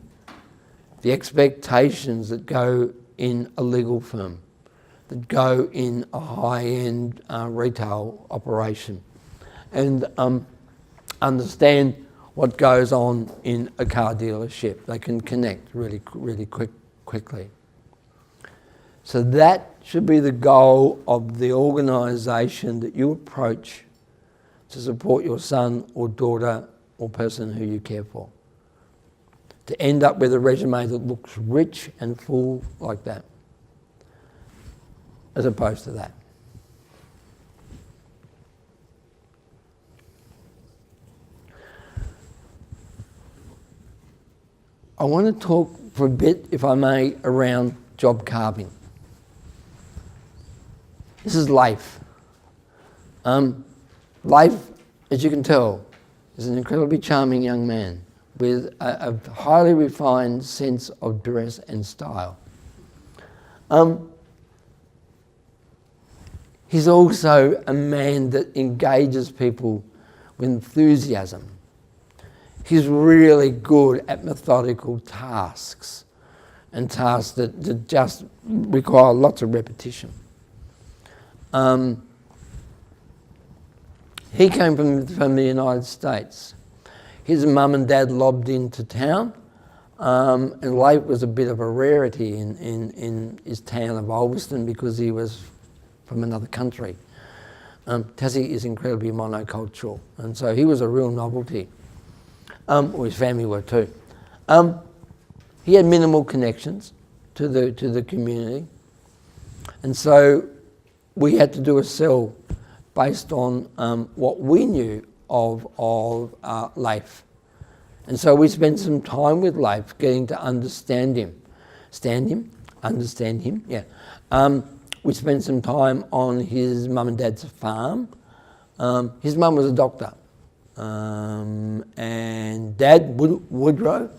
the expectations that go in a legal firm, that go in a high-end retail operation, and understand what goes on in a car dealership. They can connect really quickly. So that should be the goal of the organisation that you approach to support your son or daughter or person who you care for. To end up with a resume that looks rich and full like that, as opposed to that. I want to talk for a bit, if I may, around job carving. This is Leif. Leif, as you can tell, is an incredibly charming young man with a highly refined sense of dress and style. He's also a man that engages people with enthusiasm. He's really good at methodical tasks and tasks that just require lots of repetition. He came from the United States. His mum and dad lobbed into town, and Leif was a bit of a rarity in his town of Ulverston because he was from another country. Tassie is incredibly monocultural, and so he was a real novelty. Or his family were too. He had minimal connections to the community, and so we had to do a sell based on what we knew of Leif. And so we spent some time with Leif getting to understand him. Understand him, yeah. We spent some time on his mum and dad's farm. His mum was a doctor. And Dad, Woodrow,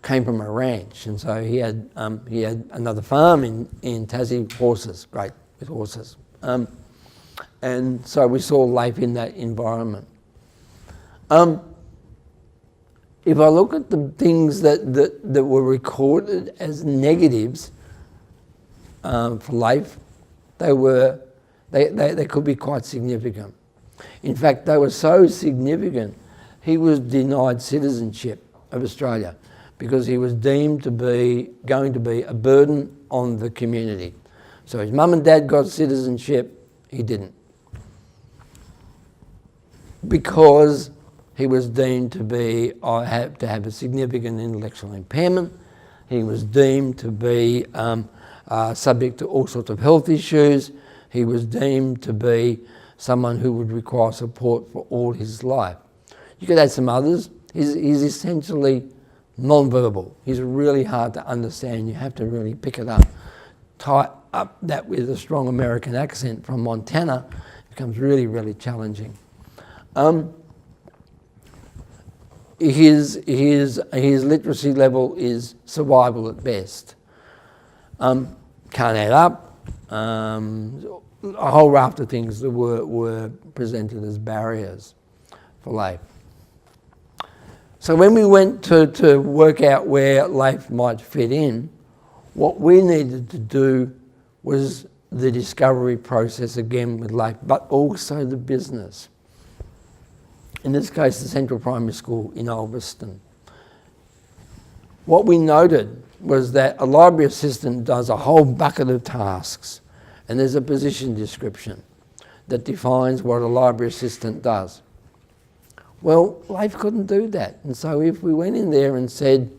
came from a ranch, and so he had another farm in Tassie, horses, great with horses. And so we saw Leif in that environment. If I look at the things that were recorded as negatives for Leif, they could be quite significant. In fact, they were so significant, he was denied citizenship of Australia because he was deemed to be going to be a burden on the community. So his mum and dad got citizenship, he didn't. Because he was deemed to be to have a significant intellectual impairment, he was deemed to be subject to all sorts of health issues, he was deemed to be someone who would require support for all his life. You could add some others. He's essentially non-verbal. He's really hard to understand. You have to really pick it up. Tie up that with a strong American accent from Montana, it becomes really, really challenging. His literacy level is survival at best. Can't add up. A whole raft of things that were presented as barriers for Leif. So when we went to work out where Leif might fit in, what we needed to do was the discovery process again with Leif, but also the business. In this case, the Central Primary School in Ulverston. What we noted was that a library assistant does a whole bucket of tasks, and there's a position description that defines what a library assistant does. Well, Leif couldn't do that, and so if we went in there and said,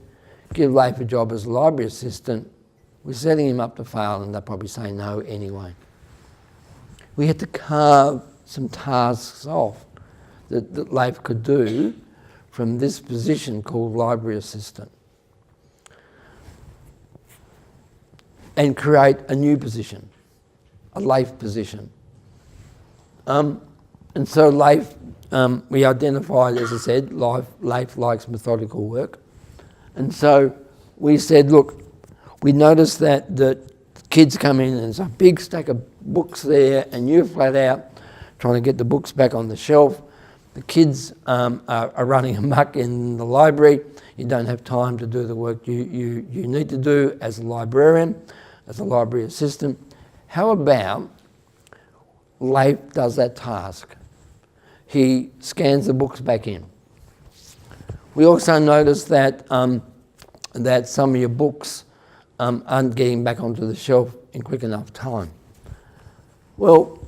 give Leif a job as a library assistant, we're setting him up to fail, and they'll probably say no anyway. We had to carve some tasks off that Leif could do from this position called library assistant, and create a new position, a Leif position. And so Leif, we identified, as I said, Leif likes methodical work. And so we said, look, we noticed that kids come in and there's a big stack of books there, and you're flat out trying to get the books back on the shelf. The kids are running amok in the library. You don't have time to do the work you need to do as a librarian, as a library assistant. How about Leif does that task? He scans the books back in. We also noticed that that some of your books aren't getting back onto the shelf in quick enough time. Well,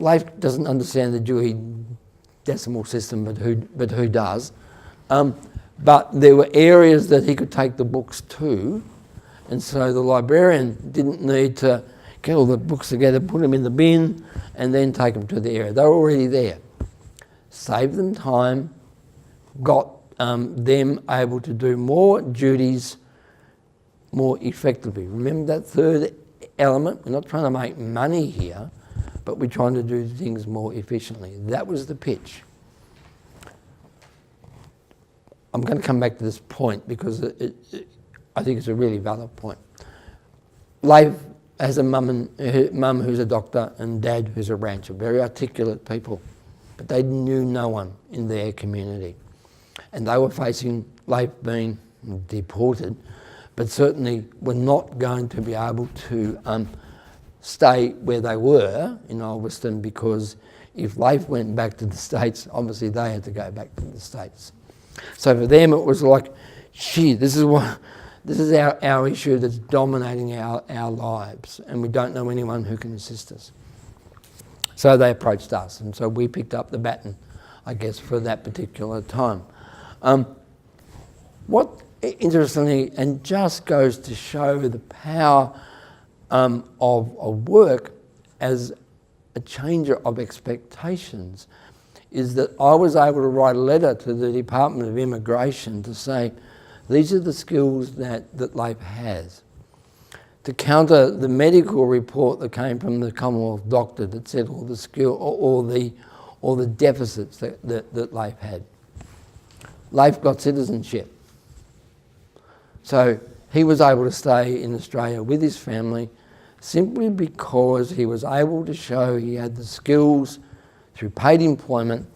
Leif doesn't understand the Dewey Decimal System, but who does? But there were areas that he could take the books to, and so the librarian didn't need to get all the books together, put them in the bin, and then take them to the area. They were already there. Saved them time, got them able to do more duties more effectively. Remember that third element? We're not trying to make money here, but we're trying to do things more efficiently. That was the pitch. I'm going to come back to this point because I think it's a really valid point. Leif has a mum who's a doctor and dad who's a rancher, very articulate people, but they knew no one in their community. And they were facing Leif being deported, but certainly were not going to be able to stay where they were in Ulverston, because if Leif went back to the States, obviously they had to go back to the States. So for them it was like, gee, this is our issue that's dominating our lives, and we don't know anyone who can assist us. So they approached us, and so we picked up the baton, I guess, for that particular time. What interestingly, and just goes to show the power of work as a changer of expectations, is that I was able to write a letter to the Department of Immigration to say, these are the skills that Leif has. To counter the medical report that came from the Commonwealth doctor that said all the skill, all the deficits that Leif had. Leif got citizenship. So he was able to stay in Australia with his family simply because he was able to show he had the skills through paid employment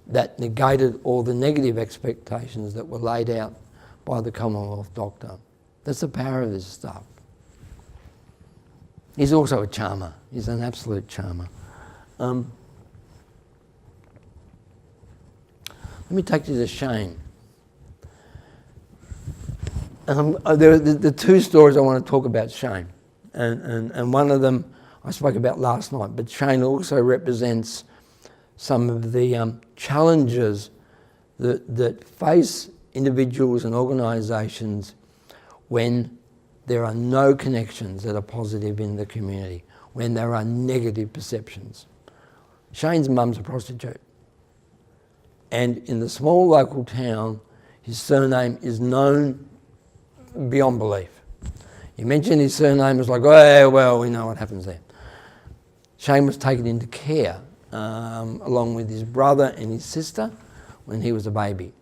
that negated all the negative expectations that were laid out by the Commonwealth doctor. That's the power of this stuff. He's also a charmer. He's an absolute charmer. Let me take you to Shane. There are the two stories I want to talk about Shane. And one of them I spoke about last night, but Shane also represents some of the challenges that face individuals and organisations when there are no connections that are positive in the community, when there are negative perceptions. Shane's mum's a prostitute. And in the small local town, his surname is known beyond belief. You mention his surname, it's like, oh, well, we know what happens there. Shane was taken into care along with his brother and his sister when he was a baby.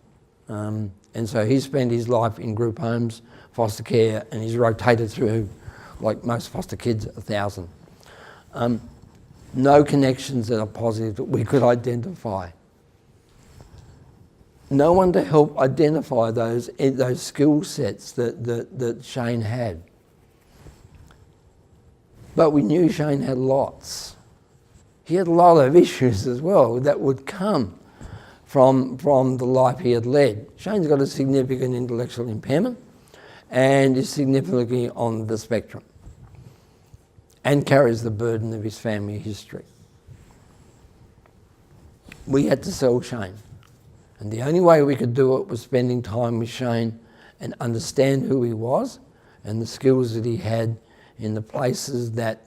And so he spent his life in group homes, foster care, and he's rotated through, like most foster kids, 1,000. No connections that are positive that we could identify. No one to help identify those skill sets that Shane had. But we knew Shane had lots. He had a lot of issues as well that would come from the life he had led. Shane's got a significant intellectual impairment and is significantly on the spectrum and carries the burden of his family history. We had to sell Shane. And the only way we could do it was spending time with Shane and understand who he was and the skills that he had in the places that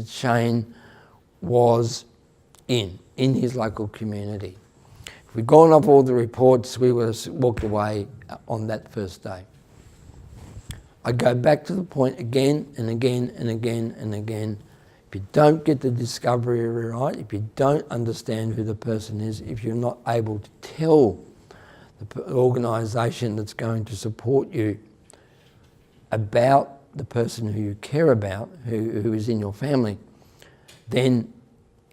Shane was in his local community. If we'd gone off all the reports, we would have walked away on that first day. I go back to the point again and again and again and again. If you don't get the discovery right, if you don't understand who the person is, if you're not able to tell the organisation that's going to support you about the person who you care about, who is in your family, then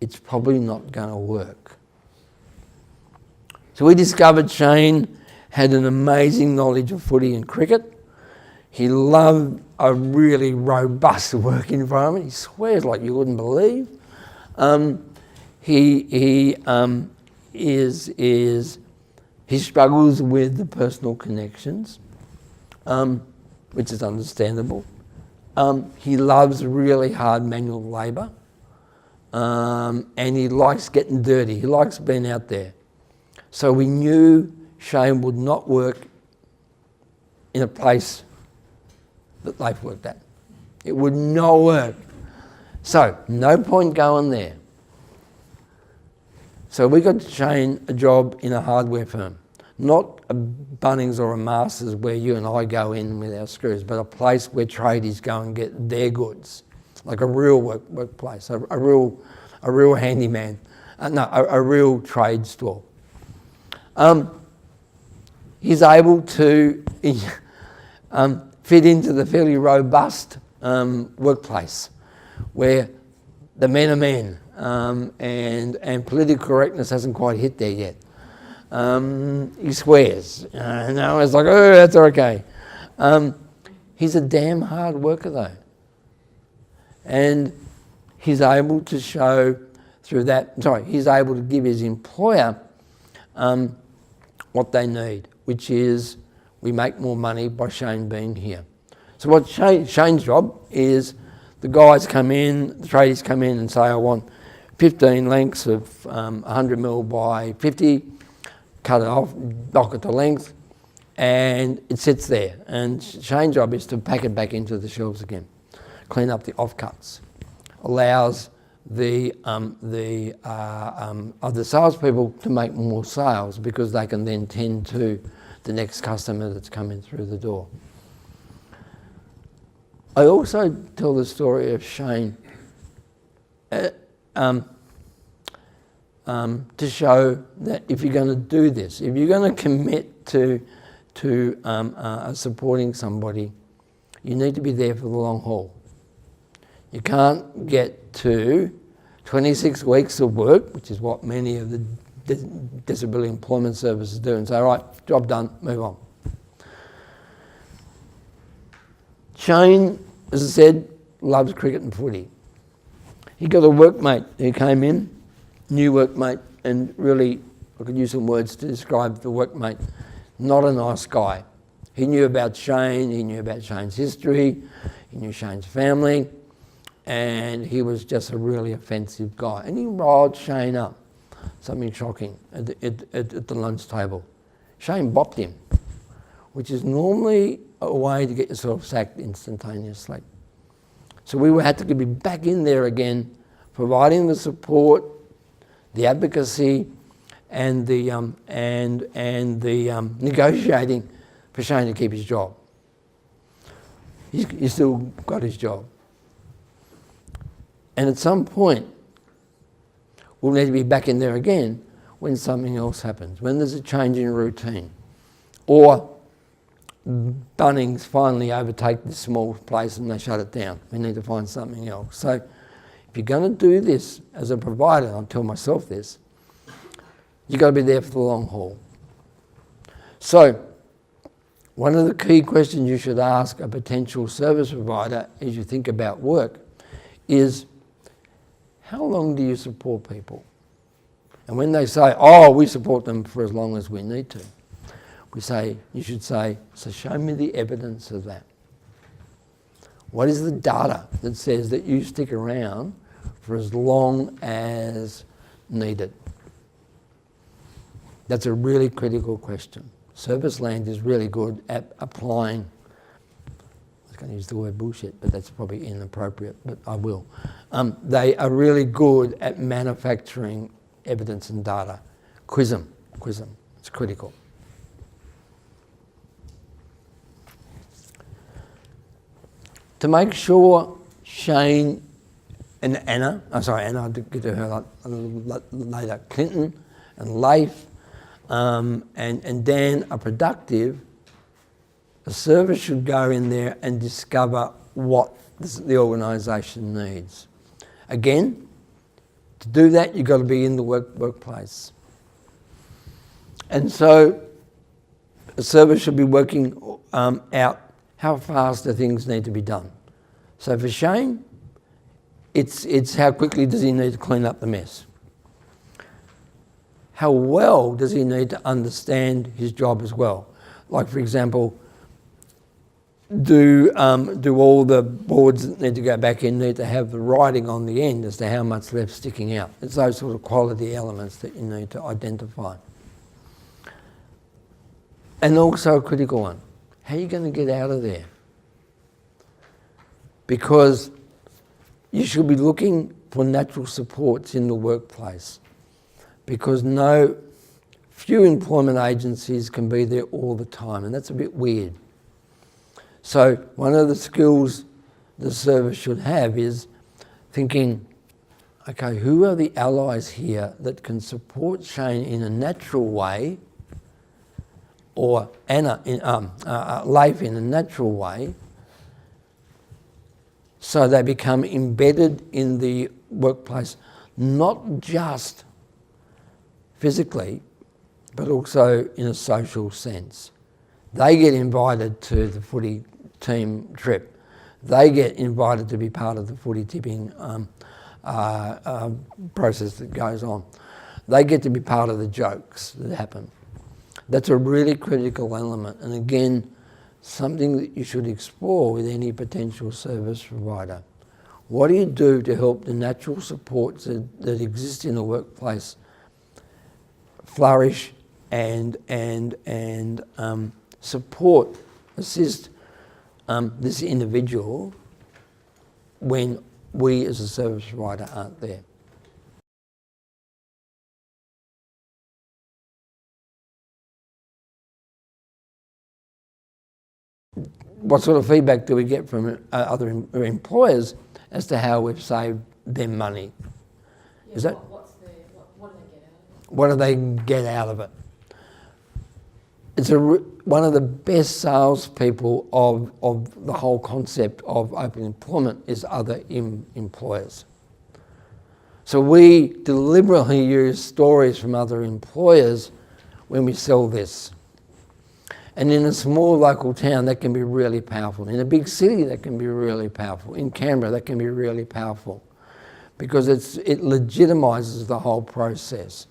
it's probably not going to work. So we discovered Shane had an amazing knowledge of footy and cricket. He loved a really robust work environment. He swears like you wouldn't believe. He struggles with the personal connections, which is understandable. He loves really hard manual labour, and he likes getting dirty. He likes being out there. So we knew Shane would not work in a place that they've worked at. It would not work. So no point going there. So we got Shane a job in a hardware firm, not a Bunnings or a Masters where you and I go in with our screws, but a place where tradies go and get their goods, like a real workplace, a real handyman, a real trade store. He's able to fit into the fairly robust workplace where the men are men and political correctness hasn't quite hit there yet. He swears. It's like, oh, that's okay. He's a damn hard worker though. And he's able to show through that, he's able to give his employer what they need, which is we make more money by Shane being here. So what Shane's job is, the guys come in, the tradies come in and say, I want 15 lengths of 100 mil by 50, cut it off, dock it to length, and it sits there. And Shane's job is to pack it back into the shelves again, clean up the offcuts, allows the other salespeople to make more sales because they can then tend to the next customer that's coming through the door. I also tell the story of Shane to show that if you're going to do this, if you're going to commit to supporting somebody, you need to be there for the long haul. You can't get to 26 weeks of work, which is what many of the disability employment services do, and say, all right, job done, move on. Shane, as I said, loves cricket and footy. He got a workmate who came in, new workmate, and really, I could use some words to describe the workmate, not a nice guy. He knew about Shane, he knew about Shane's history, he knew Shane's family, and he was just a really offensive guy. And he riled Shane up, something shocking, at the lunch table. Shane bopped him, which is normally a way to get yourself sacked instantaneously. So we had to be back in there again, providing the support the advocacy and the negotiating for Shane to keep his job. He's still got his job. And at some point, we'll need to be back in there again when something else happens, when there's a change in routine. Or Bunnings finally overtake this small place and they shut it down. We need to find something else. So if you're going to do this as a provider, I'll tell myself this, you've got to be there for the long haul. So one of the key questions you should ask a potential service provider as you think about work is, how long do you support people? And when they say, oh, we support them for as long as we need to, you should say, so show me the evidence of that. What is the data that says that you stick around for as long as needed? That's a really critical question. Serviceland is really good at applying, I was going to use the word bullshit, but that's probably inappropriate, but I will. They are really good at manufacturing evidence and data. Quiz them, it's critical. To make sure Shane and Anna, I'll get to her later, Clinton and Leif and Dan are productive, a service should go in there and discover what the organisation needs. Again, to do that, you've got to be in the workplace. And so a service should be working out how fast do things need to be done. So for Shane, it's how quickly does he need to clean up the mess? How well does he need to understand his job as well? Like, for example, do all the boards that need to go back in need to have the writing on the end as to how much left sticking out? It's those sort of quality elements that you need to identify. And also a critical one, how are you going to get out of there? Because you should be looking for natural supports in the workplace, because few employment agencies can be there all the time, and that's a bit weird. So one of the skills the service should have is thinking, okay, who are the allies here that can support Shane in a natural way, or Leif in a natural way, so they become embedded in the workplace, not just physically, but also in a social sense. They get invited to the footy team trip. They get invited to be part of the footy tipping process that goes on. They get to be part of the jokes that happen. That's a really critical element, and again, something that you should explore with any potential service provider. What do you do to help the natural supports that exist in the workplace flourish and support, assist this individual when we as a service provider aren't there? What sort of feedback do we get from other employers as to how we've saved them money? Yeah, Is that what do they get out of it? What do they get out of it? It's one of the best salespeople of the whole concept of open employment is other employers. So we deliberately use stories from other employers when we sell this. And in a small local town, that can be really powerful. In a big city, that can be really powerful. In Canberra, that can be really powerful because it legitimises the whole process.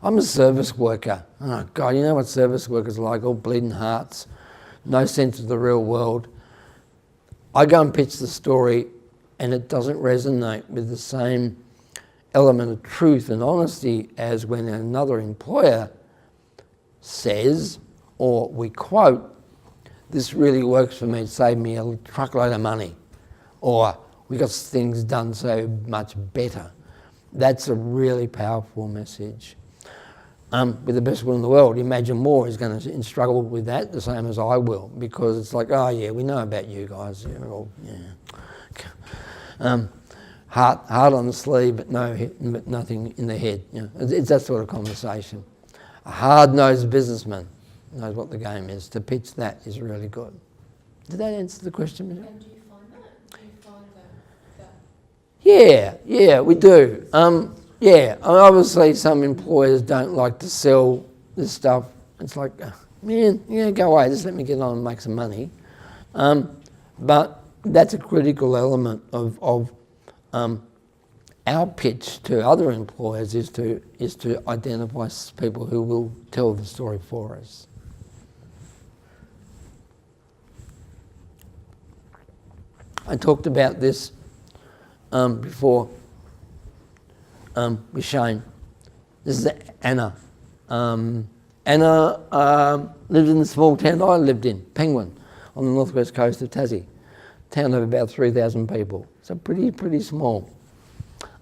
I'm a service worker. Oh God, you know what service workers are like, all bleeding hearts, no sense of the real world. I go and pitch the story and it doesn't resonate with the same element of truth and honesty as when another employer says, or we quote, this really works for me, it saved me a truckload of money, or we got things done so much better. That's a really powerful message. With the best will in the world, Imagine More is going to struggle with that the same as I will, because it's like, oh yeah, we know about you guys. Heart on the sleeve, but but nothing in the head. It's that sort of conversation. A hard-nosed businessman knows what the game is. To pitch that is really good. Did that answer the question? And do you find that? Do you find that? Yeah, we do. Obviously some employers don't like to sell this stuff. It's like, man, go away, just let me get on and make some money. But that's a critical element of our pitch to other employers is to identify people who will tell the story for us. I talked about this before with Shane. This is Anna. Anna lived in the small town I lived in, Penguin, on the northwest coast of Tassie. Town of about 3,000 people, so pretty small.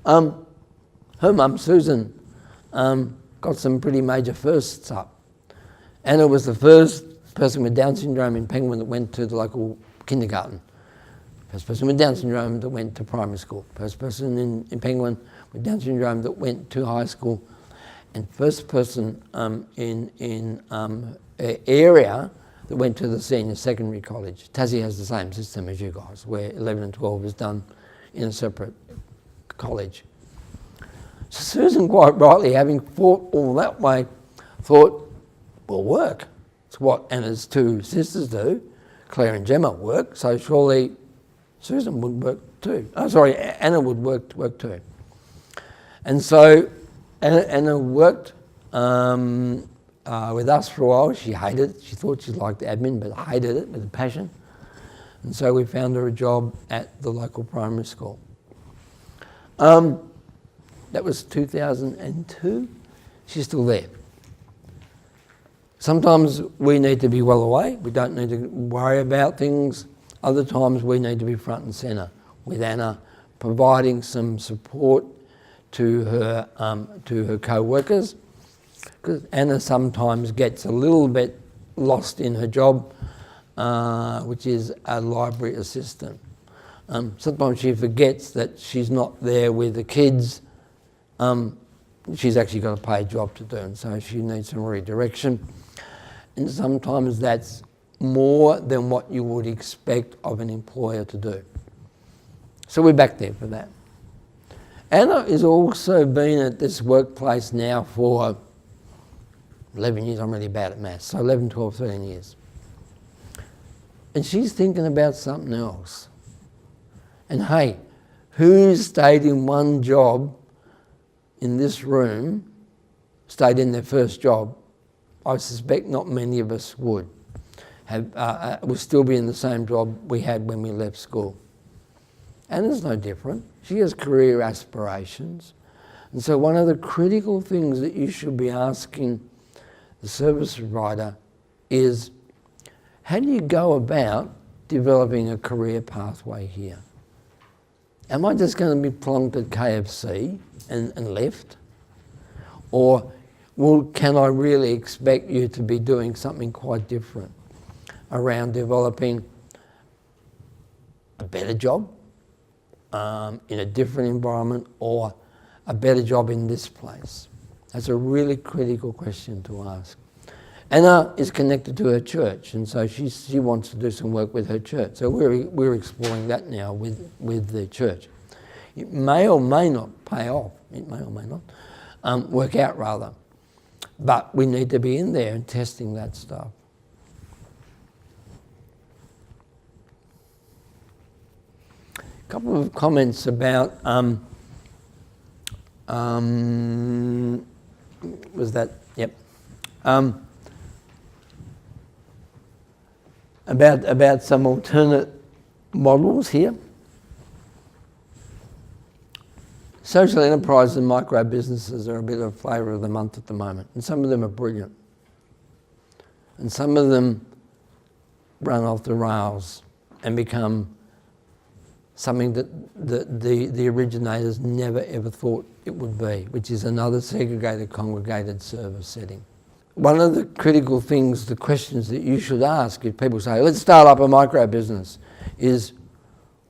Her mum, Susan, got some pretty major firsts up. Anna was the first person with Down syndrome in Penguin that went to the local kindergarten. First person with Down syndrome that went to primary school. First person in Penguin with Down syndrome that went to high school. And first person in area that went to the senior secondary college. Tassie has the same system as you guys, where 11 and 12 is done in a separate college. So Susan, quite rightly, having thought all that way, thought, well, work. It's what Anna's two sisters do. Claire and Gemma work, so surely Susan would work too. Anna would work too. And so Anna worked with us for a while. She hated it. She thought she liked admin, but hated it with a passion. And so we found her a job at the local primary school. That was 2002. She's still there. Sometimes we need to be well away. We don't need to worry about things. Other times we need to be front and centre with Anna, providing some support to her co-workers, because Anna sometimes gets a little bit lost in her job, which is a library assistant. Sometimes she forgets that she's not there with the kids. She's actually got a paid job to do, and so she needs some redirection. And sometimes that's more than what you would expect of an employer to do. So we're back there for that. Anna has also been at this workplace now for 11 years. I'm really bad at maths. So 11, 12, 13 years. And she's thinking about something else. And hey, who stayed in one job in this room, stayed in their first job? I suspect not many of us would still be in the same job we had when we left school. Anna's no different. She has career aspirations. And so one of the critical things that you should be asking the service provider is, how do you go about developing a career pathway here? Am I just going to be plonked at KFC and left? Or can I really expect you to be doing something quite different around developing a better job in a different environment, or a better job in this place? That's a really critical question to ask. Anna is connected to her church, and so she wants to do some work with her church. So we're exploring that now with the church. It may or may not pay off. It may or may not work out, rather. But we need to be in there and testing that stuff. A couple of comments about was that? Yep. About some alternate models here. Social enterprises and micro businesses are a bit of flavour of the month at the moment, and some of them are brilliant. And some of them run off the rails and become something that the originators never ever thought it would be, which is another segregated congregated service setting. One of the critical things, the questions that you should ask if people say, let's start up a micro business, is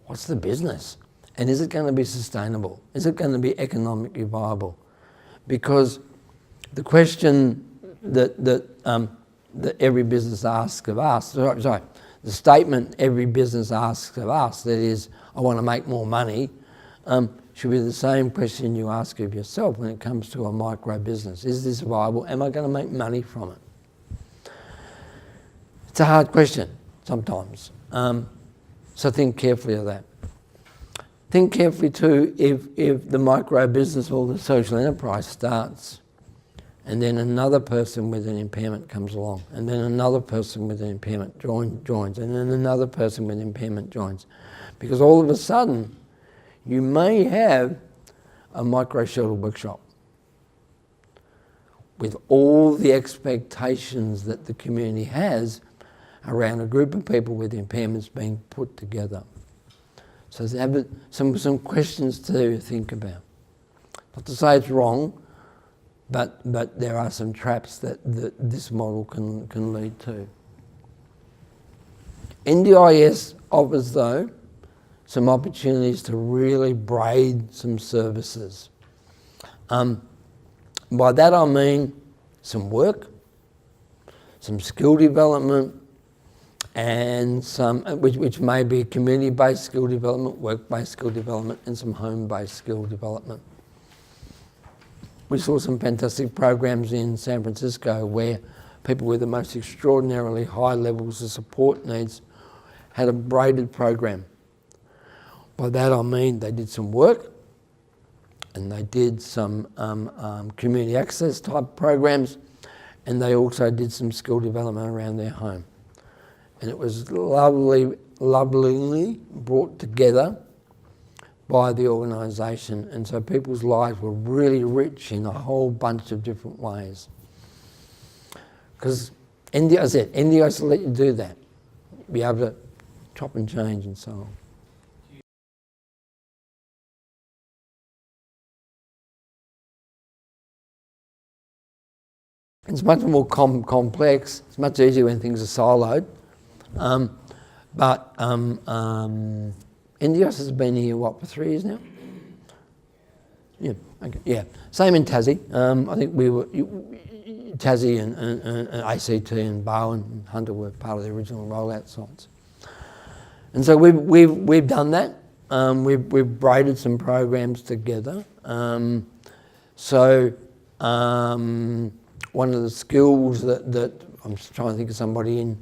what's the business? And is it going to be sustainable? Is it going to be economically viable? Because the question that every business asks of us, the statement every business asks of us, that is, I want to make more money, should be the same question you ask of yourself when it comes to a micro business. Is this viable? Am I going to make money from it? It's a hard question sometimes. So think carefully of that. Think carefully too if the micro business or the social enterprise starts and then another person with an impairment comes along, and then another person with an impairment joins, and then another person with impairment joins. Because all of a sudden, you may have a micro shelter workshop with all the expectations that the community has around a group of people with impairments being put together. So have some questions to think about. Not to say it's wrong, but there are some traps that this model can lead to. NDIS offers, though, some opportunities to really braid some services. By that I mean some work, some skill development, and some which may be community-based skill development, work-based skill development, and some home-based skill development. We saw some fantastic programs in San Francisco where people with the most extraordinarily high levels of support needs had a braided program. By that I mean they did some work and they did some community access type programs, and they also did some skill development around their home. And it was lovely, lovingly brought together by the organisation, and so people's lives were really rich in a whole bunch of different ways. Because NDIS will let you do that, be able to chop and change and so on. It's much more complex. It's much easier when things are siloed. But NDIS has been here, for 3 years now? Yeah, okay, yeah. Same in Tassie. I think we were, Tassie and ACT and Bowen and Hunter were part of the original rollout sites. And so we've done that. We've braided some programs together. One of the skills that I'm trying to think of somebody in,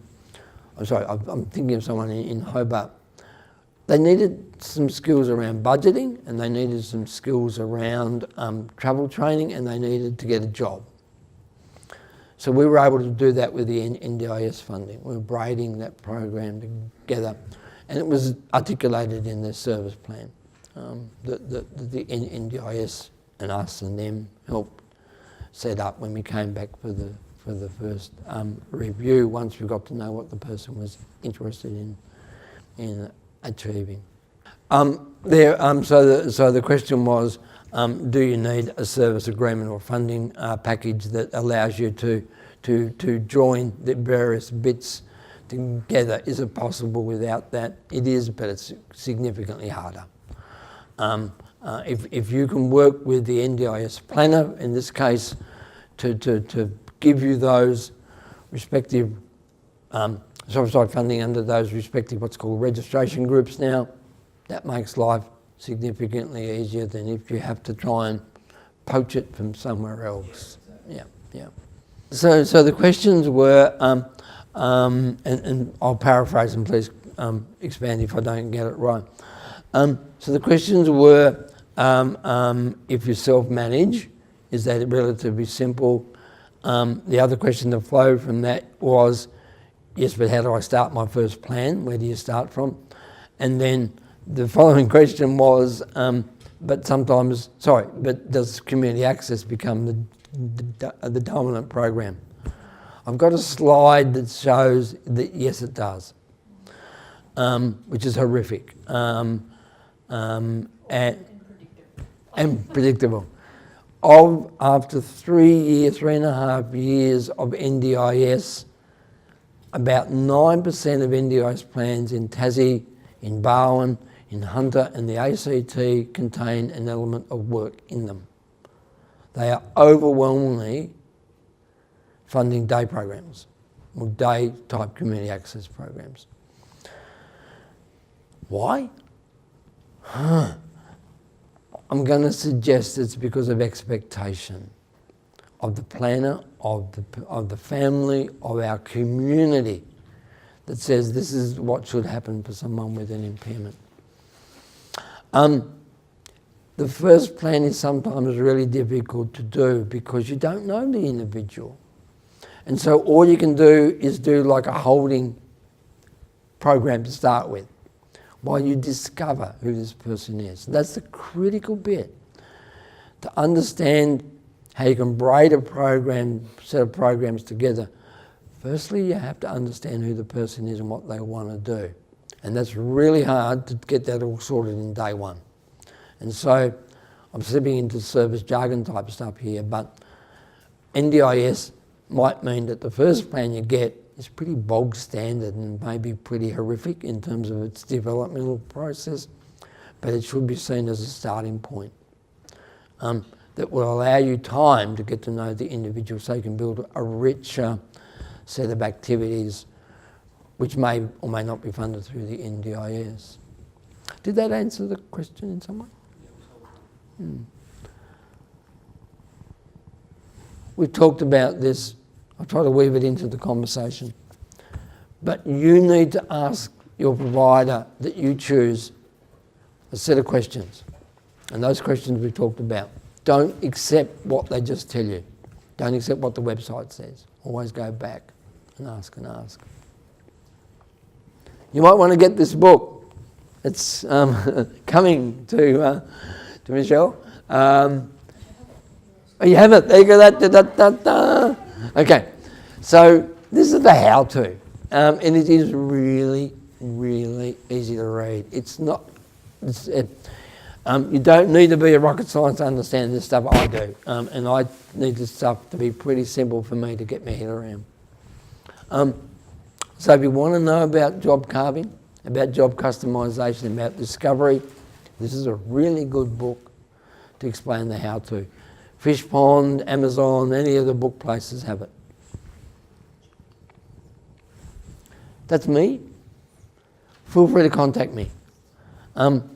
I'm thinking of someone in Hobart. They needed some skills around budgeting, and they needed some skills around travel training, and they needed to get a job. So we were able to do that with the NDIS funding. We were braiding that program together, and it was articulated in their service plan. The NDIS and us and them helped set up when we came back for the first review, once we got to know what the person was interested in achieving. So the question was, do you need a service agreement or funding package that allows you to join the various bits together? Is it possible without that? It is, but it's significantly harder. If you can work with the NDIS planner, in this case, to give you those respective funding under those respective what's called registration groups now, that makes life significantly easier than if you have to try and poach it from somewhere else. Yeah. So the questions were, and I'll paraphrase and please expand if I don't get it right. So the questions were, if you self-manage, is that relatively simple? The other question that flowed from that was, yes, but how do I start my first plan? Where do you start from? And then the following question was, but does community access become the dominant program? I've got a slide that shows that yes, it does, which is horrific. and predictable. and predictable. After 3.5 years of NDIS, about 9% of NDIS plans in Tassie, in Barwon, in Hunter and the ACT contain an element of work in them. They are overwhelmingly funding day programs or day type community access programs. Why? I'm going to suggest it's because of expectation of the planner, of the family, of our community that says this is what should happen for someone with an impairment. The first plan is sometimes really difficult to do because you don't know the individual. And so all you can do is do like a holding program to start with while you discover who this person is. That's the critical bit. To understand how you can braid a set of programs together, firstly you have to understand who the person is and what they want to do. And that's really hard to get that all sorted in day one. And so I'm slipping into service jargon type stuff here, but NDIS might mean that the first plan you get is pretty bog standard and maybe pretty horrific in terms of its developmental process, but it should be seen as a starting point that will allow you time to get to know the individual so you can build a richer set of activities which may or may not be funded through the NDIS. Did that answer the question in some way? We've talked about this. I'll try to weave it into the conversation. But you need to ask your provider that you choose a set of questions. And those questions we talked about. Don't accept what they just tell you. Don't accept what the website says. Always go back and ask and ask. You might want to get this book. It's coming to Michelle. Oh, you have it. There you go. Okay. So this is the how-to. And it is really, really easy to read. It's not... you don't need to be a rocket scientist to understand this stuff. I do. And I need this stuff to be pretty simple for me to get my head around. So if you want to know about job carving, about job customisation, about discovery, this is a really good book to explain the how-to. Fish Pond, Amazon, any of the book places have it. That's me. Feel free to contact me. I'm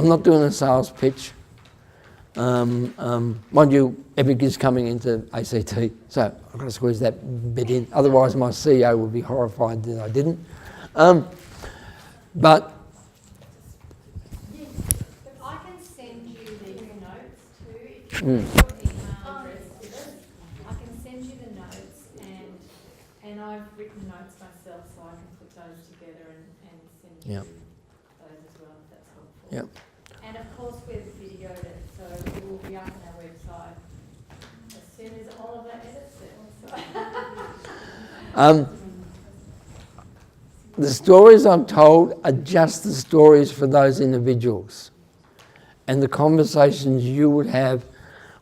not doing a sales pitch. Mind you, Epic is coming into ACT, so I've got to squeeze that bit in. Otherwise, my CEO would be horrified that I didn't. But I can send you the notes too. If you have your email address with us, I can send you the notes, and I've written notes myself, so I can put those together and send you those as well, if that's helpful. Yep. And of course, we've videoed it, so it will be up on our website as soon as Oliver edits it. The stories I'm told are just the stories for those individuals. And the conversations you would have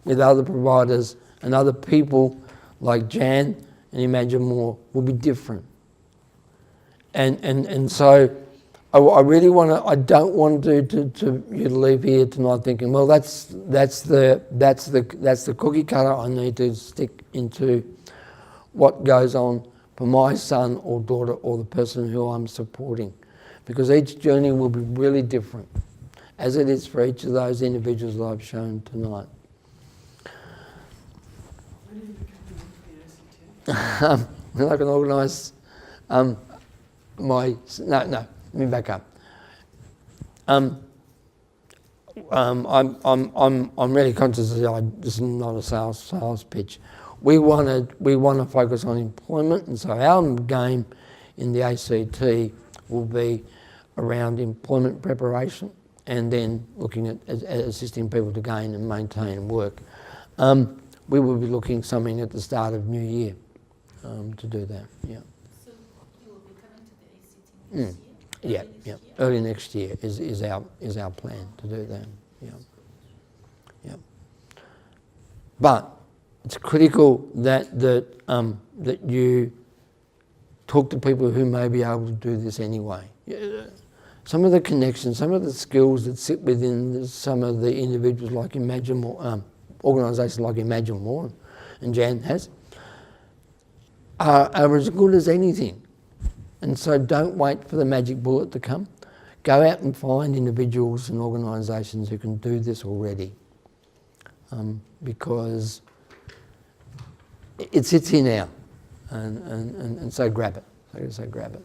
with other providers and other people like Jan and Imagine More will be different. And so I really want to. I don't want you to leave here tonight thinking, well, that's the cookie cutter I need to stick into what goes on for my son or daughter or the person who I'm supporting, because each journey will be really different, as it is for each of those individuals that I've shown tonight. When I can organise let me back up. I'm really conscious that this is not a sales pitch. We want to focus on employment, and so our game in the ACT will be around employment preparation and then looking at assisting people to gain and maintain work. We will be looking something at the start of New Year to do that. Yeah. So you will be coming to the ACT next year? Yeah, yeah. Early next year is our plan to do that. Yeah, yeah. But it's critical that you talk to people who may be able to do this anyway. Some of the connections, some of the skills that sit within some of the individuals like Imagine More, organisations like Imagine More, and Jan has, are as good as anything. And so don't wait for the magic bullet to come. Go out and find individuals and organisations who can do this already. Because it sits here now. And so grab it. So grab it.